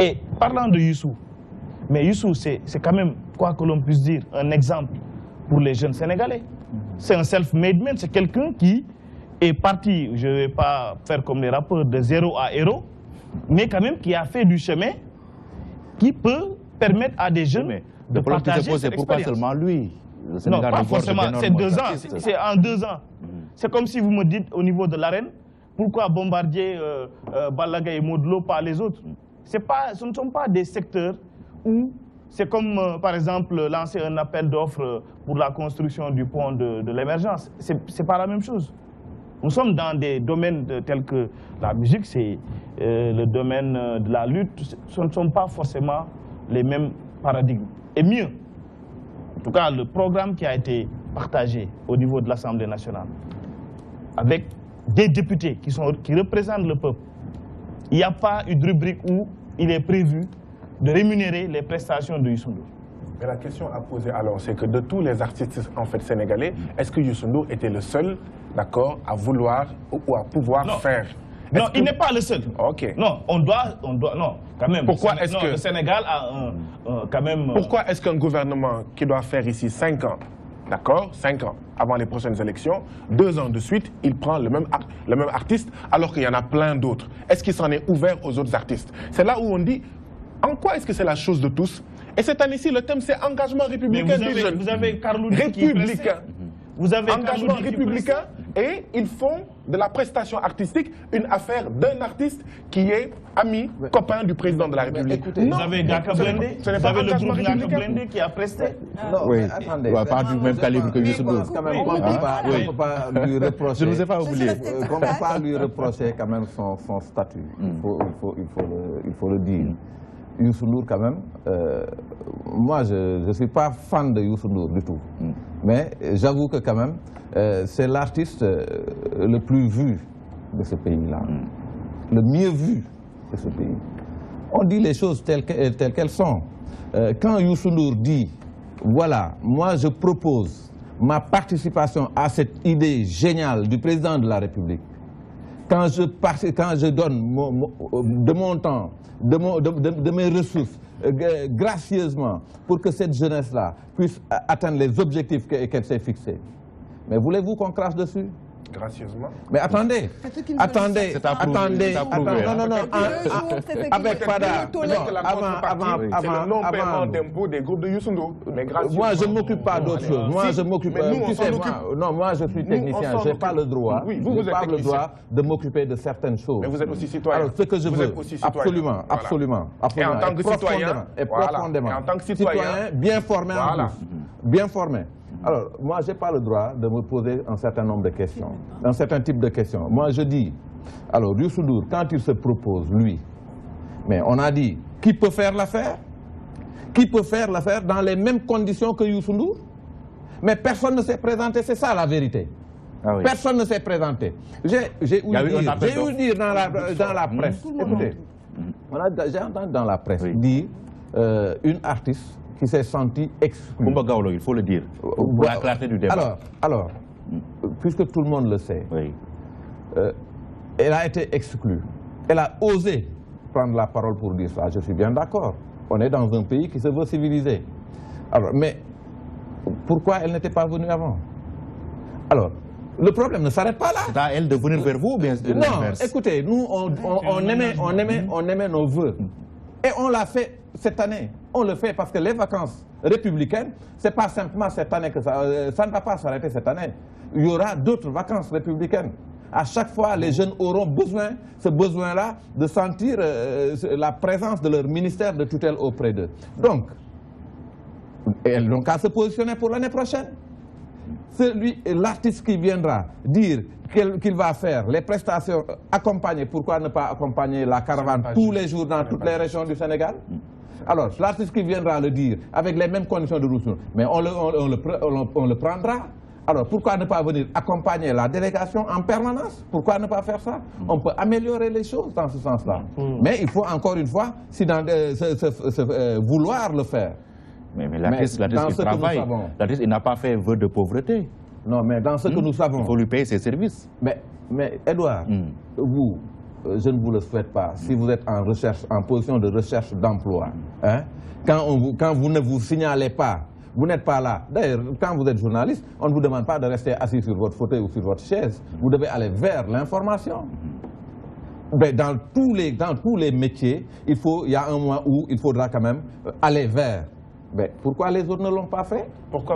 Et parlant de Youssou, mais Youssou, c'est quand même, quoi que l'on puisse dire, un exemple pour les jeunes Sénégalais. C'est un self-made man, c'est quelqu'un qui est parti, je ne vais pas faire comme les rappeurs, de zéro à héros, mais quand même qui a fait du chemin qui peut permettre à des jeunes de partager cette expérience. Pourquoi seulement lui? Non, pas forcément, c'est 2 ans, c'est en 2 ans. C'est comme si vous me dites au niveau de l'arène, pourquoi Bombardier, Balaga et Modlo, pas les autres? Ce ne sont pas des secteurs où c'est comme, par exemple, lancer un appel d'offres pour la construction du pont de l'émergence. Ce n'est pas la même chose. Nous sommes dans des domaines tels que la musique, c'est le domaine de la lutte, ce ne sont pas forcément les mêmes paradigmes. Et mieux, en tout cas le programme qui a été partagé au niveau de l'Assemblée nationale, avec des députés qui représentent le peuple, il n'y a pas une rubrique où il est prévu de rémunérer les prestations de Youssou Ndour. Mais la question à poser alors, c'est que de tous les artistes en fait sénégalais, est-ce que Youssou Ndour était le seul, d'accord, à vouloir ou à pouvoir faire? Non, il n'est pas le seul. Ok. Non, on doit, non, quand même. Pourquoi est-ce que le Sénégal a quand même... Pourquoi est-ce qu'un gouvernement qui doit faire ici 5 ans, d'accord, 5 ans avant les prochaines élections, 2 ans de suite, il prend le même artiste alors qu'il y en a plein d'autres? Est-ce qu'il s'en est ouvert aux autres artistes? C'est là où on dit, en quoi est-ce que c'est la chose de tous? Et cette année-ci, le thème, c'est engagement républicain des jeunes. Vous avez Carlou républicain. Vous avez engagement républicain, et ils font de la prestation artistique une affaire d'un artiste qui est ami, copain du président de la République. Écoutez, vous avez Gaka Blindé, vous avez le groupe Gaka Blindé qui a presté. Non, oui, attendez. Pas du même calibre que Youssou Ndour. On ne peut pas lui reprocher. Je ne vous ai pas oublié. On ne peut pas lui reprocher quand même son statut. Il faut le dire. Youssou Ndour quand même, moi je ne suis pas fan de Youssou Ndour du tout. Mais j'avoue que quand même, c'est l'artiste le plus vu de ce pays-là. Le mieux vu de ce pays. On dit les choses telles qu'elles sont. Quand Youssou Ndour dit, voilà, moi je propose ma participation à cette idée géniale du président de la République, quand je donne de mon temps, de mes ressources, gracieusement, pour que cette jeunesse-là puisse atteindre les objectifs qu'elle s'est fixés. Mais voulez-vous qu'on crache dessus? Gracieusement. Mais attendez, attendez, non, avec Fada, c'est le non-paiement d'impôts des groupes de Youssou Ndour. Moi, je ne m'occupe pas d'autre chose. Moi, je m'occupe. Non, moi, je suis technicien. Je n'ai pas le droit. Vous êtes le droit de m'occuper de certaines choses. Mais vous êtes aussi citoyen. Alors, ce que je veux, absolument. Et en tant que citoyen, profondément. en tant que citoyen, bien formé en plus. Bien formé. Alors, moi, je n'ai pas le droit de me poser un certain nombre de questions, un certain type de questions. Moi, je dis, alors, Youssou Ndour, quand il se propose, lui, mais on a dit, qui peut faire l'affaire? Qui peut faire l'affaire dans les mêmes conditions que Youssou Ndour? Mais personne ne s'est présenté, c'est ça la vérité. Ah oui. Personne ne s'est présenté. J'ai eu dire dans la presse, écoutez, j'ai entendu dans la presse dire une artiste qui s'est sentie exclue. Il faut le dire, pour la clarté du débat. Alors, puisque tout le monde le sait, elle a été exclue. Elle a osé prendre la parole pour dire ça. Je suis bien d'accord. On est dans un pays qui se veut civilisé. Alors, mais pourquoi elle n'était pas venue avant? Alors, le problème ne s'arrête pas là. C'est à elle de venir vers vous ou bien de l'inverse? Non, écoutez, nous, on aimait nos vœux. Et on l'a fait cette année. On le fait parce que les vacances républicaines, ce n'est pas simplement cette année que ça ne va pas s'arrêter cette année. Il y aura d'autres vacances républicaines. À chaque fois, les jeunes auront besoin, ce besoin-là, de sentir la présence de leur ministère de tutelle auprès d'eux. Donc, elles n'ont qu'à se positionner pour l'année prochaine. L'artiste qui viendra dire qu'il va faire les prestations accompagnées, pourquoi ne pas accompagner la caravane tous les jours dans toutes les régions du Sénégal? Alors, l'artiste qui viendra le dire avec les mêmes conditions de route, mais on le prendra. Alors, pourquoi ne pas venir accompagner la délégation en permanence? Pourquoi ne pas faire ça? On peut améliorer les choses dans ce sens-là. Mais il faut encore une fois vouloir le faire. Mais l'artiste, il travaille. L'artiste, il n'a pas fait vœu de pauvreté. Non, mais dans ce que nous savons... Il faut lui payer ses services. Mais Edouard, vous, je ne vous le souhaite pas. Si vous êtes en position de recherche d'emploi, hein, quand vous ne vous signalez pas, vous n'êtes pas là. D'ailleurs, quand vous êtes journaliste, on ne vous demande pas de rester assis sur votre fauteuil ou sur votre chaise. Vous devez aller vers l'information. Mais dans tous les métiers, il y a un moment où il faudra quand même aller vers Mais pourquoi les autres ne l'ont pas fait? Pourquoi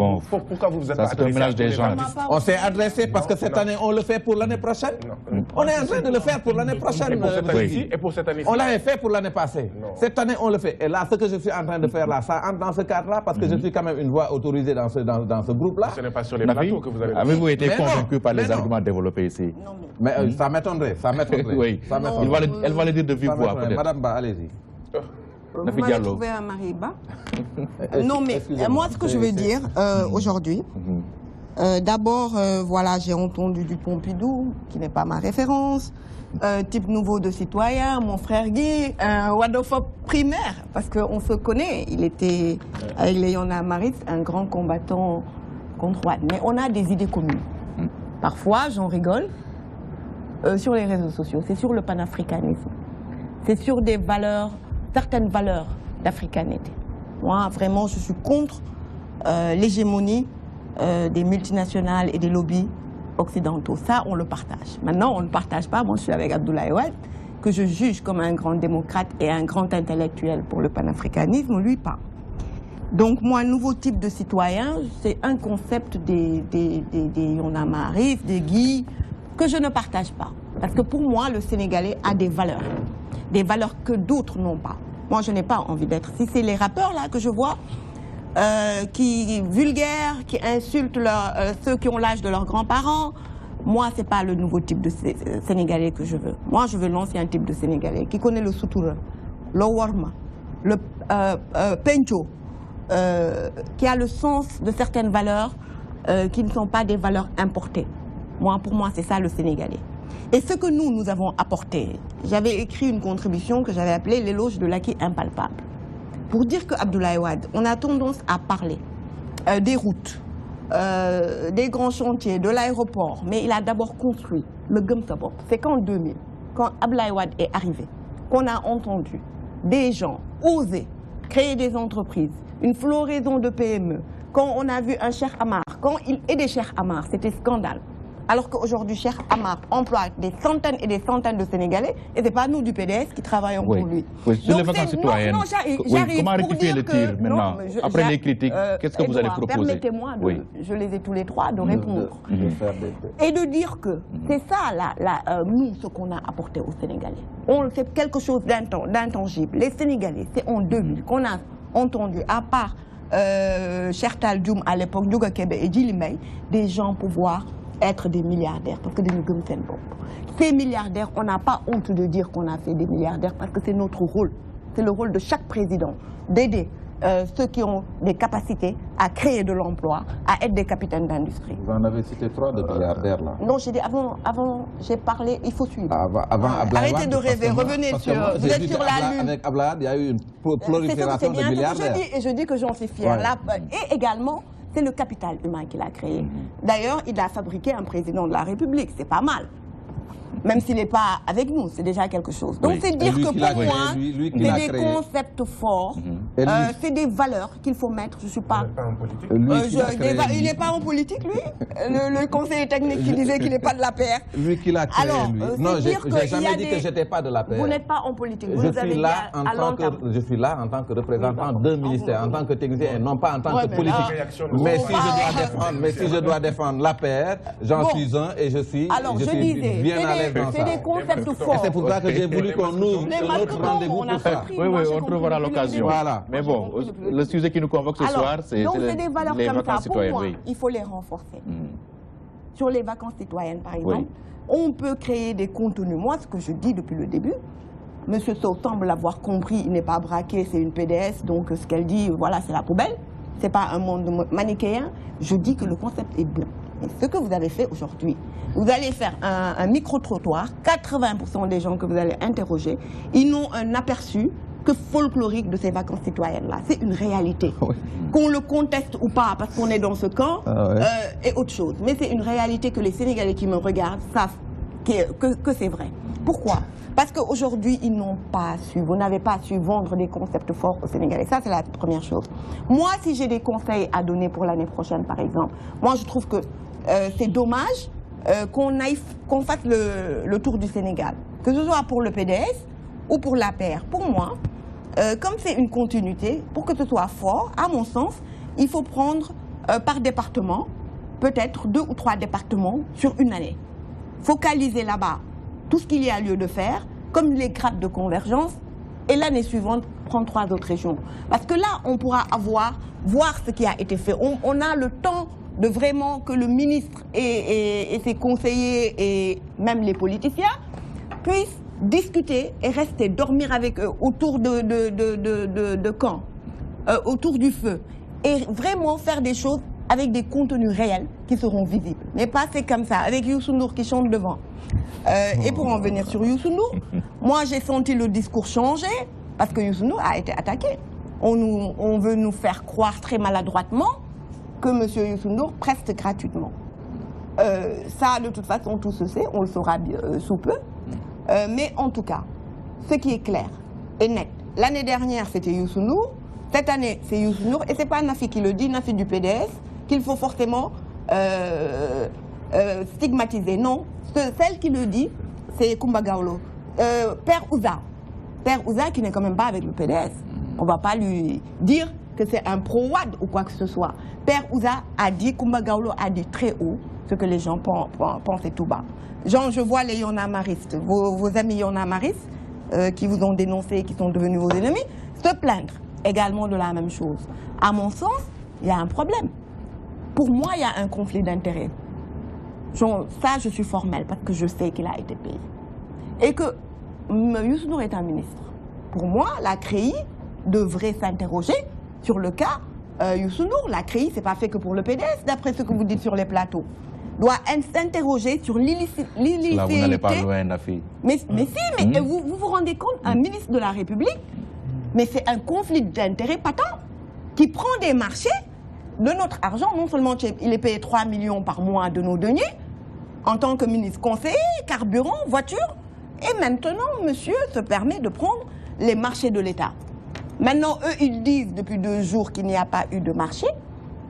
vous vous êtes ça, c'est un mélange des gens. On s'est adressé parce que cette année, on le fait pour l'année prochaine. On est en train de le faire pour l'année prochaine. Et pour cette année-ci. On l'avait fait pour l'année passée. Cette année, on le fait. Et là, ce que je suis en train de faire là, ça entre dans ce cadre-là parce que je suis quand même une voix autorisée dans ce groupe-là. Ce n'est pas sur les plateaux que vous allez... Avez-vous été convaincu par les arguments développés ici? Non, mais ça m'étonnerait, ça m'étonnerait. Oui, elle va le dire de vive voix peut-être. Madame Ba, allez-y. Vous m'avez trouvé à Mariba. Non, mais moi, ce que je veux dire aujourd'hui, d'abord, voilà, j'ai entendu du Pompidou, qui n'est pas ma référence, type nouveau de citoyen, mon frère Guy, Wadofop primaire, parce qu'on se connaît, il était, avec Léona Maris, un grand combattant contre Wad. Mais on a des idées communes. Parfois, j'en rigole, sur les réseaux sociaux, c'est sur le panafricanisme, c'est sur des valeurs, certaines valeurs d'africanité. Moi, vraiment, je suis contre l'hégémonie des multinationales et des lobbies occidentaux. Ça, on le partage. Maintenant, on ne le partage pas. Moi, je suis avec Abdoulaye Wade, que je juge comme un grand démocrate et un grand intellectuel pour le panafricanisme, lui pas. Donc, moi, un nouveau type de citoyen, c'est un concept des Yona Marif, des Guy, que je ne partage pas. Parce que pour moi, le Sénégalais a des valeurs que d'autres n'ont pas. Moi, je n'ai pas envie d'être. Si c'est les rappeurs là que je vois, qui vulgaires, qui insultent ceux qui ont l'âge de leurs grands-parents, moi, c'est pas le nouveau type de Sénégalais que je veux. Moi, je veux l'ancien type de Sénégalais qui connaît le soutoura, le warma, le pencho, qui a le sens de certaines valeurs qui ne sont pas des valeurs importées. Moi, pour moi, c'est ça le Sénégalais. Et ce que nous avons apporté, j'avais écrit une contribution que j'avais appelée l'éloge de l'acquis impalpable. Pour dire que Abdoulaye Wade, on a tendance à parler des routes, des grands chantiers, de l'aéroport, mais il a d'abord construit le Gumsabop. C'est qu'en 2000, quand Abdoulaye Wade est arrivé, qu'on a entendu des gens oser créer des entreprises, une floraison de PME, quand on a vu un Cheikh Amar, quand il est des Cheikh Amar, c'était scandale. Alors qu'aujourd'hui, Cheikh Amar emploie des centaines et des centaines de Sénégalais, et ce n'est pas nous du PDS qui travaillons pour lui. Oui, sur les vacances citoyennes. Comment rectifier le tir maintenant? Après les critiques, qu'est-ce que vous allez proposer? Permettez-moi, je les ai tous les trois, de répondre. Et de dire que c'est ça, nous, ce qu'on a apporté aux Sénégalais. On fait quelque chose d'intangible. Les Sénégalais, c'est en 2000 qu'on a entendu, à part Cheikh Tal Dioum à l'époque, Ndiouga Kébé et Djily Mbaye, des gens pouvoir être des milliardaires, parce que dañu gëm seen bopp. Ces milliardaires, on n'a pas honte de dire qu'on a fait des milliardaires, parce que c'est notre rôle. C'est le rôle de chaque président d'aider ceux qui ont des capacités à créer de l'emploi, à être des capitaines d'industrie. Vous en avez cité 3 de milliardaires là. Non, j'ai dit avant j'ai parlé, il faut suivre. Arrêtez de rêver, revenez sur, vous êtes sur la lune. Avec Ablaye, il y a eu une prolifération de milliardaires. Et je dis que j'en suis fière. Et également, c'est le capital humain qu'il a créé. D'ailleurs, il a fabriqué un président de la République, c'est pas mal. Même s'il n'est pas avec nous, c'est déjà quelque chose. Donc c'est dire que pour moi, c'est des concepts forts, c'est des valeurs qu'il faut mettre. Je ne suis pas... Il n'est pas en politique, lui. Le conseiller technique qui disait qu'il n'est pas de la paire. Lui qui l'a créé, alors, lui. Non, je n'ai jamais dit que je n'étais pas de la paire. Vous n'êtes pas en politique. Je suis là en tant que représentant d'un ministère, en tant que technicien, et non pas en tant que politique. Mais si je dois défendre la paire, j'en suis un et je suis bien à l'aise. C'est des concepts forts. C'est pour ça que j'ai voulu qu'on ouvre notre rendez-vous pour ça. Oui, on trouvera l'occasion. Voilà. Mais bon, le sujet qui nous convoque ce soir, c'est des valeurs les comme vacances ça. Pour citoyennes. moi, il faut les renforcer. Sur les vacances citoyennes, par exemple, on peut créer des contenus. Moi, ce que je dis depuis le début, M. Sow semble l'avoir compris, il n'est pas braqué, c'est une PDS, donc ce qu'elle dit, voilà, c'est la poubelle. Ce n'est pas un monde manichéen. Je dis que le concept est blanc. Et ce que vous avez fait aujourd'hui, vous allez faire un micro-trottoir, 80% des gens que vous allez interroger, ils n'ont un aperçu que folklorique de ces vacances citoyennes-là. C'est une réalité. Qu'on le conteste ou pas, parce qu'on est dans ce camp, et autre chose. Mais c'est une réalité que les Sénégalais qui me regardent savent que c'est vrai. Pourquoi? Parce qu'aujourd'hui, ils n'ont pas su, vous n'avez pas su vendre des concepts forts aux Sénégalais. Ça, c'est la première chose. Moi, si j'ai des conseils à donner pour l'année prochaine, par exemple, moi, je trouve que c'est dommage qu'on fasse le tour du Sénégal. Que ce soit pour le PDS ou pour la paire. Pour moi, comme c'est une continuité, pour que ce soit fort, à mon sens, il faut prendre par département, peut-être 2 ou 3 départements sur une année. Focaliser là-bas tout ce qu'il y a lieu de faire, comme les grappes de convergence, et l'année suivante, prendre 3 autres régions. Parce que là, on pourra voir ce qui a été fait. On a le temps de vraiment que le ministre et ses conseillers et même les politiciens puissent discuter et rester dormir avec eux autour de camp, autour du feu, et vraiment faire des choses avec des contenus réels qui seront visibles. Mais pas c'est comme ça, avec Youssou N'Dour qui chante devant. Et pour en venir sur Youssou N'Dour, moi j'ai senti le discours changer parce que Youssou N'Dour a été attaqué. On veut nous faire croire très maladroitement que M. Youssou N'Dour preste gratuitement. Ça, de toute façon, tout se sait, on le saura sous peu. Mais en tout cas, ce qui est clair et net, l'année dernière c'était Youssou N'Dour, cette année c'est Youssou N'Dour, et c'est pas Nafi qui le dit, Nafi du PDS, qu'il faut forcément stigmatiser. Non, celle qui le dit, c'est Coumba Gawlo. Père Ouza qui n'est quand même pas avec le PDS. On ne va pas lui dire que c'est un pro-Wad ou quoi que ce soit. Père Ouza a dit, Coumba Gawlo a dit très haut ce que les gens pensaient tout bas. Jean, je vois les Yonamaristes, vos amis Yonamaristes qui vous ont dénoncé, qui sont devenus vos ennemis, se plaindre également de la même chose. À mon sens, il y a un problème. Pour moi, il y a un conflit d'intérêts. Ça, je suis formelle parce que je sais qu'il a été payé. Et que Youssou N'Dour est un ministre. Pour moi, la CREI devrait s'interroger sur le cas Youssou N'Dour. La CREI, ce n'est pas fait que pour le PDS, d'après ce que vous dites sur les plateaux. Doit s'interroger sur l'illicéité. Là, vous n'allez pas loin, Nafi. Mais si, mais vous vous rendez compte, un ministre de la République, mais c'est un conflit d'intérêts patent qui prend des marchés de notre argent. Non seulement il est payé 3 millions par mois de nos deniers, en tant que ministre conseiller, carburant, voiture, et maintenant, monsieur se permet de prendre les marchés de l'État. Maintenant, eux, ils disent depuis 2 jours qu'il n'y a pas eu de marché,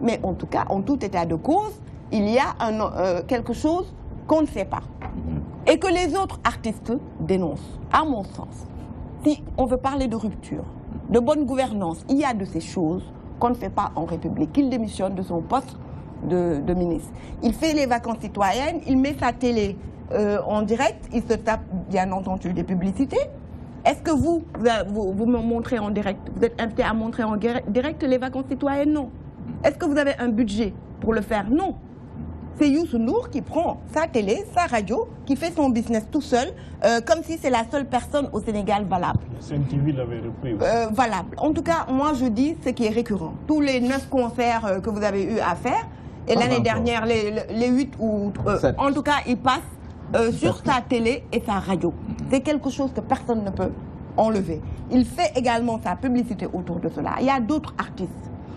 mais en tout cas, en tout état de cause, il y a quelque chose qu'on ne sait pas. Et que les autres artistes dénoncent, à mon sens. Si on veut parler de rupture, de bonne gouvernance, il y a de ces choses qu'on ne fait pas en République. Il démissionne de son poste de ministre. Il fait les vacances citoyennes, il met sa télé en direct, il se tape bien entendu des publicités. Est-ce que vous me montrez en direct, vous êtes invité à montrer en direct les vacances citoyennes? Non. Est-ce que vous avez un budget pour le faire? Non. C'est Youssou N'Dour qui prend sa télé, sa radio, qui fait son business tout seul, comme si c'est la seule personne au Sénégal valable. CNTV l'avait repris aussi. Valable. En tout cas, moi je dis ce qui est récurrent. Tous les 9 concerts que vous avez eu à faire, et l'année dernière, les 8 ou... en tout cas, il passe sur sa télé et sa radio. C'est quelque chose que personne ne peut enlever. Il fait également sa publicité autour de cela. Il y a d'autres artistes.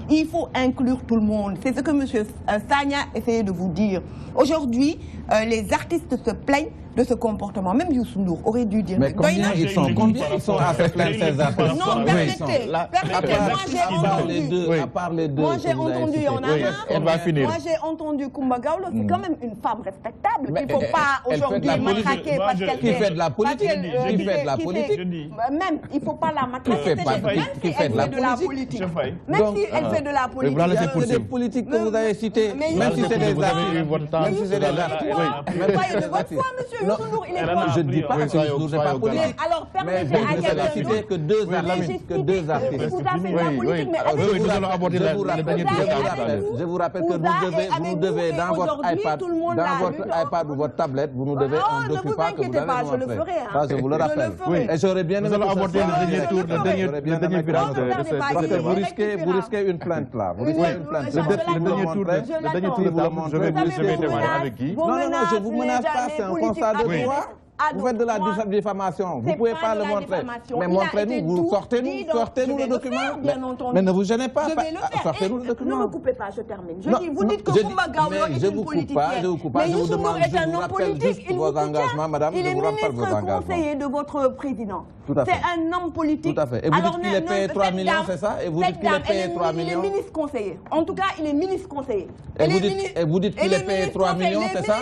Il faut inclure tout le monde. C'est ce que M. Sagna essayait de vous dire. Aujourd'hui, les artistes se plaignent de ce comportement. Même Youssou N'Dour aurait dû dire... Mais combien ils sont à se plaindre ces artistes? Non, permettez. Moi, j'ai entendu... À part les deux... Moi, j'ai entendu Elle va finir. Moi, j'ai entendu Coumba Gawlo. C'est quand même une femme respectable. Il ne faut pas aujourd'hui matraquer parce qu'elle Qui fait de la politique? Qui fait de la politique? Même, il ne faut pas la matraquer. Qui fait de la politique? Même si elle fait de la politique. C'est des politiques que vous avez citées. Même si c'est des artistes. Même si c'est des artistes. De votre foi, monsieur Youssou N'Dour, il est quoi? Je ne dis pas que Youssou N'Dour n'est pas politique. Alors, permettez à quelqu'un citer que 2 artistes. Que 2 artistes. Tout à fait de la politique, mais nous allons aborder la dernière je vous rappelle que vous nous devez dans votre iPad ou votre tablette, vous nous devez un document que vous allez nous montrer. Ça, je vous le rappelle. Et j'aurais bien aimé... Nous allons aborder le dernier tour, le dernier virage. Parce que vous risquez une plainte là. Vous risquez une plainte. Le dernier tour, je vais démarrer avec qui? Non, je ne vous menace pas, c'est un constat de droit. Vous faites de la diffamation, vous ne pouvez pas le montrer. Mais montrez-nous, sortez-nous le document. Mais ne vous gênez pas, sortez-nous le document. Ne me coupez pas, je termine. Vous dites que Coumba Gawlo est une politicienne. Je vous coupe pas, je vous demande, je vous rappelle juste vos engagements, madame, je vous rappelle vos engagements. Il est ministre conseiller de votre président. C'est un homme politique. Tout à fait. Et vous dites qu'il est payé 3 millions, c'est ça? Et vous dites qu'il est payé 3 millions? Il est ministre conseiller. En tout cas, il est ministre conseiller. Et vous dites qu'il est payé 3 millions, c'est ça?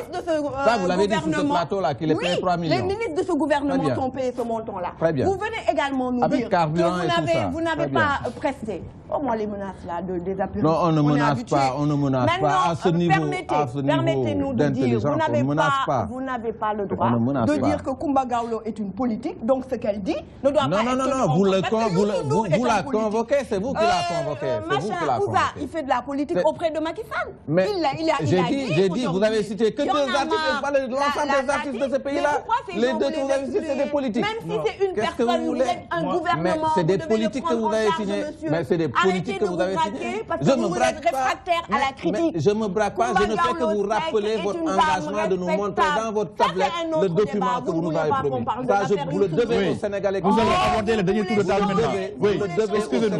Ça, vous l'avez dit sur ce plateau-là, qu'il est payé 3 millions. Les ministres de ce gouvernement sont payés ce montant-là. Vous venez également nous dire que vous n'avez pas presté. Au moins les menaces là, des appuis. Non, on ne menace pas, on ne menace pas à ce niveau. Permettez-nous de dire, vous n'avez pas le droit de dire que Coumba Gawlo est une politique, donc ce qu'elle dit ne doit pas être... Non, vous la convoquez, c'est vous qui la convoquez. Il fait de la politique auprès de Macky Sall. Mais j'ai dit, vous avez cité que 2 artistes, pas l'ensemble des artistes de ce pays-là. Les 2 que vous avez cités, c'est des politiques. Même si c'est une personne, vous êtes un gouvernement, c'est des politiques que vous avez signées. Mais c'est des politiques que vous avez signées. Parce que vous êtes réfractaire à la critique. Je ne me braque pas, je ne fais que vous rappeler votre engagement de nous montrer dans votre tablette le document que vous nous avez promis. Ça, vous le devez aux Sénégalais. Vous allez aborder le dernier tour de table maintenant. Oui, excusez-nous.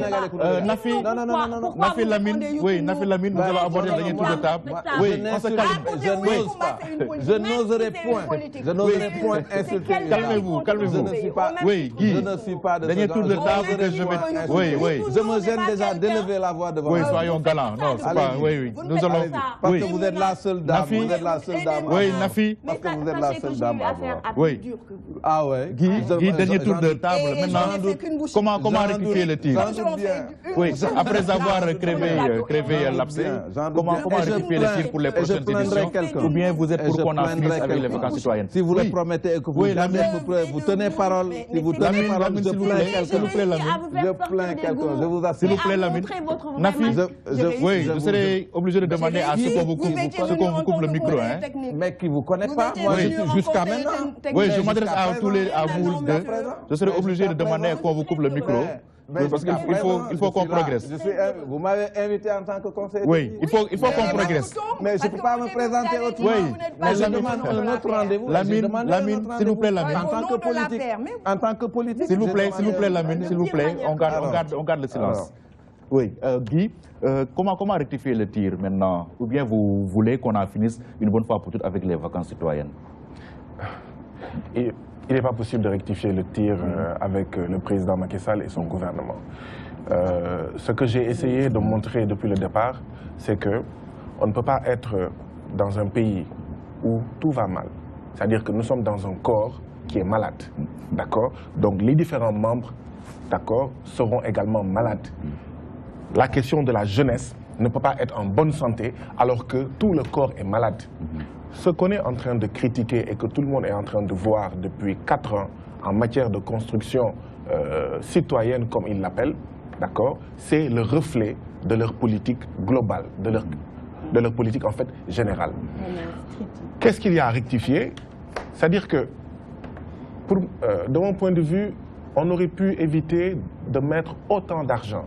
Nafi Lamine, nous allons aborder le dernier tour de table. Oui, on se calme. Je n'oserais point insulter. Calmez-vous. Oui, Guy. Je ne suis pas de dernier tour de table que je vais... Oui. Je me gêne déjà d'élever la voix devant. Oui, soyons galants. Non, c'est pas... Oui. Nous allons... Parce que vous êtes la seule dame. Vous êtes la seule dame. Oui, Nafi. Parce que vous êtes la seule dame. Oui. Ah ouais. Guy, dernier tour de table. Maintenant, comment rectifier le tir? Oui, après avoir crévé l'abcès, comment rectifier le tir pour les prochaines éditions? Ou bien vous êtes pour qu'on en finisse avec les vacances citoyennes? Si vous le promettez et que vous tenez parole, si vous tenez parole, je plains quelqu'un. S'il vous plaît, Lamine. Je plains quelqu'un, je vous assure. S'il vous plaît, Lamine. Nafi, oui, je serai obligé de demander à ce qu'on vous coupe le micro. Mais qui ne vous connaît pas, moi je suis jusqu'à maintenant. Oui, je m'adresse à vous deux. Je serai obligé de demander qu'on vous coupe le micro. Parce qu'il faut qu'on progresse. Vous m'avez invité en tant que conseiller. Oui, il faut qu'on progresse. Mais je ne peux pas me présenter autrement. Oui, mais je demande un autre rendez-vous. Lamine, s'il vous plaît, Lamine. En tant que politique. S'il vous plaît, Lamine, s'il vous plaît, on garde le silence. Oui, Guy, comment rectifier le tir maintenant? Ou bien vous voulez qu'on en finisse une bonne fois pour toutes avec les vacances citoyennes? Il n'est pas possible de rectifier le tir avec le président Macky Sall et son gouvernement. Ce que j'ai essayé de montrer depuis le départ, c'est qu'on ne peut pas être dans un pays où tout va mal. C'est-à-dire que nous sommes dans un corps qui est malade. D'accord? Donc les différents membres, d'accord, seront également malades. La question de la jeunesse ne peut pas être en bonne santé alors que tout le corps est malade. Ce qu'on est en train de critiquer et que tout le monde est en train de voir depuis 4 ans en matière de construction citoyenne, comme ils l'appellent, d'accord, c'est le reflet de leur politique globale, de leur politique en fait générale. Qu'est-ce qu'il y a à rectifier? C'est-à-dire que, de mon point de vue, on aurait pu éviter de mettre autant d'argent,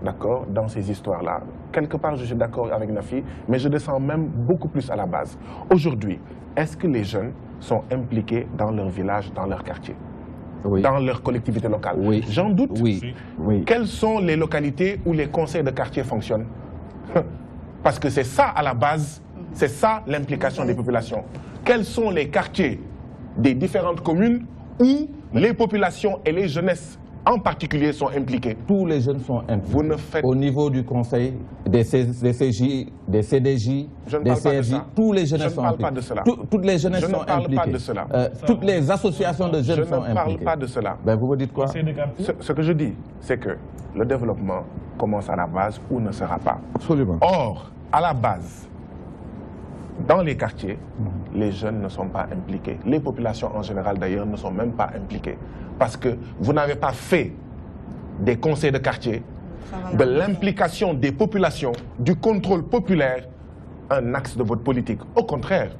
d'accord, dans ces histoires-là. Quelque part, je suis d'accord avec Nafi, mais je descends même beaucoup plus à la base. Aujourd'hui, est-ce que les jeunes sont impliqués dans leur village, dans leur quartier, dans leur collectivité locale? J'en doute. Quelles sont les localités où les conseils de quartier fonctionnent? Parce que c'est ça à la base, c'est ça l'implication des populations. Quels sont les quartiers des différentes communes où les populations et les jeunesses en particulier sont impliqués? Tous les jeunes sont impliqués. Au niveau du conseil, des CJ, des CDJ, des CRJ, tous les jeunes sont impliqués. Je ne parle pas de cela. Toutes les jeunesses sont impliquées. Je ne parle pas de cela. Toutes les associations de jeunes sont impliquées. Je ne parle pas de cela. Ben vous me dites quoi? Ce que je dis, c'est que le développement commence à la base ou ne sera pas. Absolument. Or, à la base, dans les quartiers, les jeunes ne sont pas impliqués. Les populations en général d'ailleurs ne sont même pas impliquées. Parce que vous n'avez pas fait des conseils de quartier, de l'implication des populations, du contrôle populaire, un axe de votre politique. Au contraire,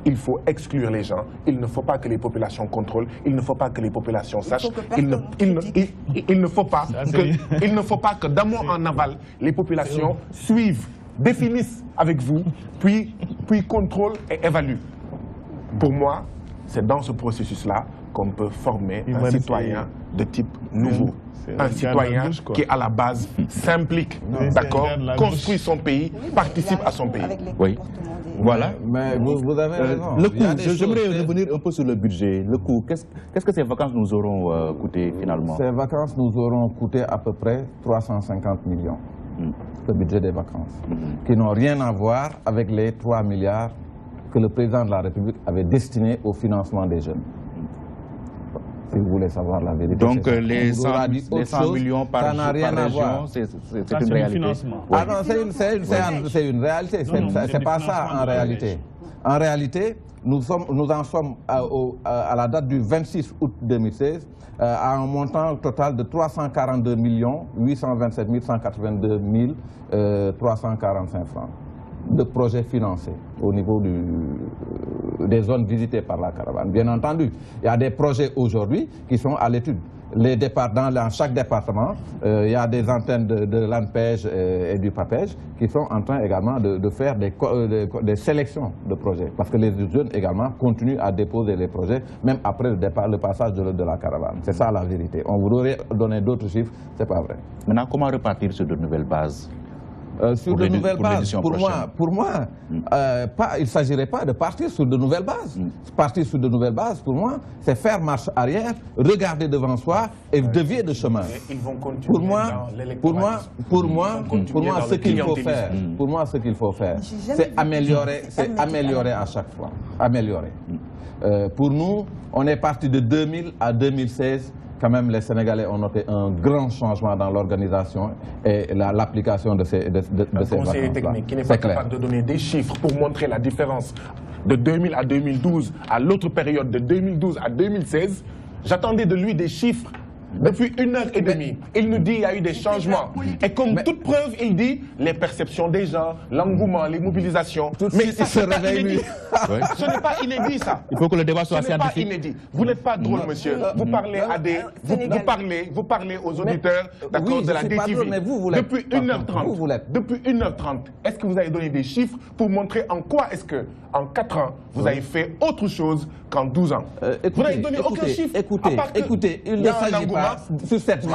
il faut exclure les gens. Il ne faut pas que les populations contrôlent. Il ne faut pas que les populations sachent. Il ne faut pas que d'amont en aval, les populations suivent, définissent avec vous, puis contrôlent et évaluent. Pour moi, c'est dans ce processus-là qu'on peut former un citoyen de type nouveau. Un citoyen qui, à la base, s'implique, d'accord, construit son pays, participe à son pays. Oui. Voilà. Mais vous avez raison. Le coût, j'aimerais revenir un peu sur le budget. Le coût, qu'est-ce que ces vacances nous auront coûté finalement? Ces vacances nous auront coûté à peu près 350 millions. Le budget des vacances. Qui n'ont rien à voir avec les 3 milliards que le président de la République avait destiné au financement des jeunes. Si vous voulez savoir la vérité. Donc les 100 millions par région, c'est une réalité. Ah non, c'est une réalité, c'est pas ça en réalité. En réalité, nous en sommes à la date du 26 août 2016 à un montant total de 342 827 182 345 francs de projets financés au niveau des zones visitées par la caravane. Bien entendu, il y a des projets aujourd'hui qui sont à l'étude. Dans chaque département, il y a des antennes de l'ANPEJ et du PAPEJ qui sont en train également de faire des sélections de projets. Parce que les jeunes également continuent à déposer les projets, même après le passage de la caravane. C'est ça la vérité. On voudrait donner d'autres chiffres, c'est pas vrai. Maintenant, comment repartir sur de nouvelles bases? Sur de nouvelles bases, pour moi, il ne s'agirait pas de partir sur de nouvelles bases. Partir sur de nouvelles bases, pour moi, c'est faire marche arrière, regarder devant soi et dévier de chemin. Ils vont continuer pour moi, ce qu'il faut faire, c'est améliorer à chaque fois. Améliorer. Pour nous, on est parti de 2000 à 2016. Quand même, les Sénégalais ont noté un grand changement dans l'organisation et l'application de ces vacances-là. Un conseiller technique qui n'est pas capable de donner des chiffres pour montrer la différence de 2000 à 2012 à l'autre période de 2012 à 2016, j'attendais de lui des chiffres. Depuis 1h30, il nous dit qu'il y a eu des changements. Et comme toute preuve, il dit les perceptions des gens, l'engouement, les mobilisations. Mais ça, ce n'est pas inédit. Ce n'est pas inédit, ça. Il faut que le débat soit scientifique. Ce n'est pas inédit. Vous n'êtes pas drôle, monsieur. Vous parlez à des... Vous parlez aux auditeurs de la DTV. Depuis 1h30, est-ce que vous avez donné des chiffres pour montrer en quoi est-ce que, en 4 ans, vous avez fait autre chose qu'en 12 ans? Vous n'avez donné aucun chiffre. Écoutez, il ne s'agit pas sur cette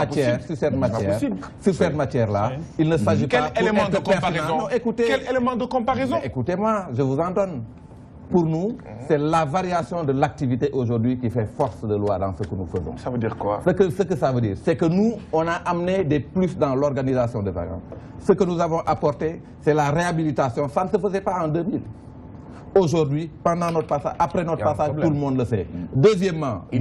matière-là, il ne s'agit pas Quel élément de comparaison? Quel élément de comparaison? Écoutez-moi, je vous en donne. Pour nous, c'est la variation de l'activité aujourd'hui qui fait force de loi dans ce que nous faisons. Ça veut dire quoi? Ce que ça veut dire, c'est que nous, on a amené des plus dans l'organisation des vacances. Ce que nous avons apporté, c'est la réhabilitation. Ça ne se faisait pas en 2000. Aujourd'hui, pendant notre passage, après notre passage, tout le monde le sait. Deuxièmement, des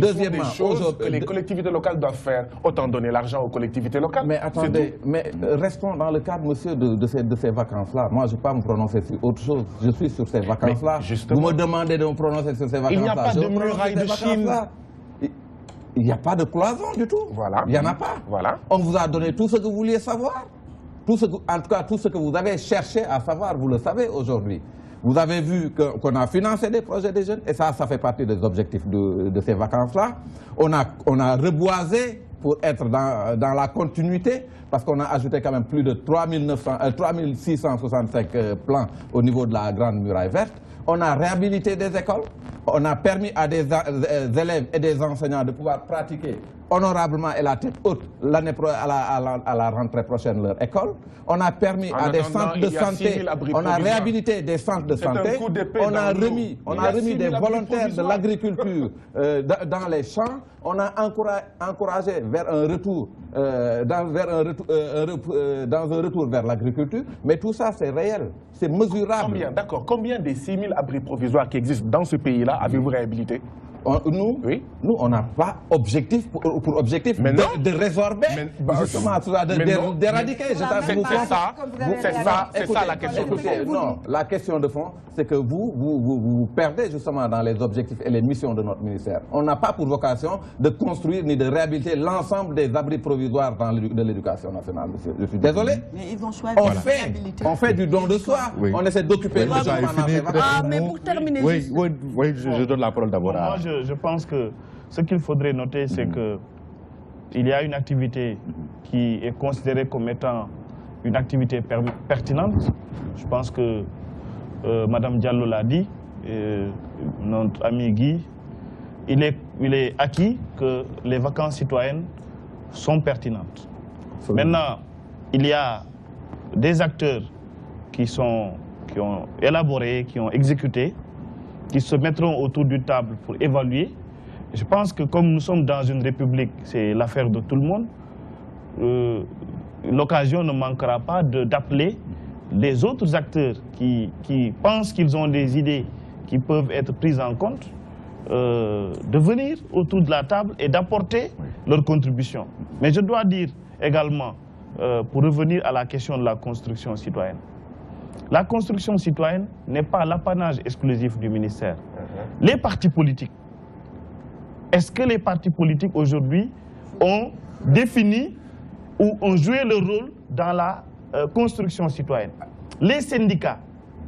choses que les collectivités locales doivent faire, autant donner l'argent aux collectivités locales. Mais attendez, restons dans le cadre, monsieur, de ces vacances-là. Moi, je ne vais pas me prononcer sur autre chose. Je suis sur ces vacances-là. Vous me demandez de me prononcer sur ces vacances-là. Il n'y a pas de muraille de Chine. Il n'y a pas de cloison du tout. Voilà. Il n'y en a pas. Voilà. On vous a donné tout ce que vous vouliez savoir. En tout cas, tout ce que vous avez cherché à savoir, vous le savez aujourd'hui. Vous avez vu qu'on a financé des projets des jeunes, et ça fait partie des objectifs de ces vacances-là. On a reboisé pour être dans la continuité, parce qu'on a ajouté quand même plus de 3665 plans au niveau de la Grande Muraille Verte. On a réhabilité des écoles, on a permis à des élèves et des enseignants de pouvoir pratiquer honorablement et la tête haute à la rentrée prochaine leur école. On a permis à des centres de santé, on a réhabilité des centres de santé, on a remis des volontaires de l'agriculture dans les champs, on a encouragé vers un retour, dans un retour vers l'agriculture, mais tout ça c'est réel, c'est mesurable. Combien des 6 000 abris provisoires qui existent dans ce pays-là avez-vous réhabilité? Nous, on n'a pas objectif pour objectif de résorber, justement, d'éradiquer. C'est ça la question de fond. Non, la question de fond, c'est que vous perdez justement dans les objectifs et les missions de notre ministère. On n'a pas pour vocation de construire ni de réhabiliter l'ensemble des abris provisoires de l'éducation nationale, monsieur. Je suis désolé. Mais ils ont choisi on fait du don de soi. On essaie d'occuper mais pour terminer... Oui, je donne la parole d'abord à... Je pense que ce qu'il faudrait noter, c'est qu'il y a une activité qui est considérée comme étant une activité pertinente. Je pense que Mme Diallo l'a dit, notre ami Guy, il est acquis que les vacances citoyennes sont pertinentes. Maintenant, il y a des acteurs qui ont élaboré, qui ont exécuté, qui se mettront autour d'une table pour évaluer. Je pense que comme nous sommes dans une république, c'est l'affaire de tout le monde, l'occasion ne manquera pas d'appeler les autres acteurs qui pensent qu'ils ont des idées qui peuvent être prises en compte, de venir autour de la table et d'apporter leur contribution. Mais je dois dire également, pour revenir à la question de la construction citoyenne, la construction citoyenne n'est pas l'apanage exclusif du ministère. Les partis politiques, est-ce que les partis politiques aujourd'hui ont défini ou ont joué leur rôle dans la construction citoyenne? Les syndicats,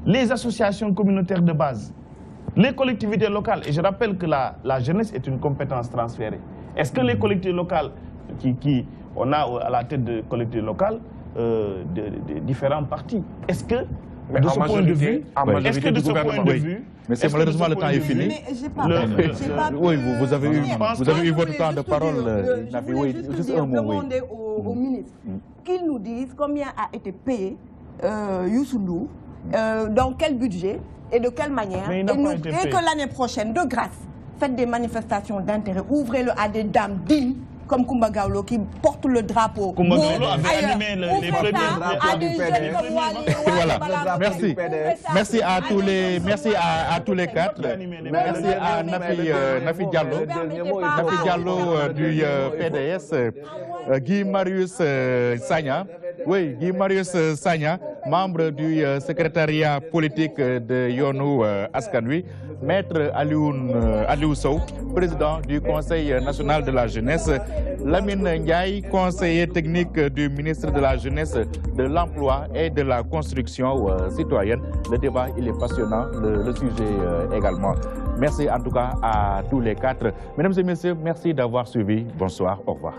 les associations communautaires de base, les collectivités locales, et je rappelle que la jeunesse est une compétence transférée. Est-ce que les collectivités locales, on a à la tête de collectivités locales de différents partis, est-ce que de ce point de vue, mais c'est malheureusement le temps est fini. Oui, vous avez eu votre temps de parole. Juste un mot. Demander au ministre qu'ils nous disent combien a été payé Youssou Ndour, dans quel budget et de quelle manière, et que l'année prochaine, de grâce, faites des manifestations d'intérêt, ouvrez-le à des dames dignes comme Koumba Gawlo qui portent le drapeau. Koumba Gawlo avait animé les premiers à des jeunes comme Wali. Voilà, merci. Merci à tous les quatre. Merci à Nafi Diallo du PDS, Guy Marius Sagna. Oui, Guy Marius Sagna, membre du secrétariat politique de Yonou Askanui, Maître Aliou Sow, président du Conseil national de la jeunesse, Lamine Ndiaye, conseiller technique du ministre de la Jeunesse, de l'Emploi et de la Construction citoyenne. Le débat, il est passionnant, le sujet également. Merci en tout cas à tous les quatre. Mesdames et messieurs, merci d'avoir suivi. Bonsoir, au revoir.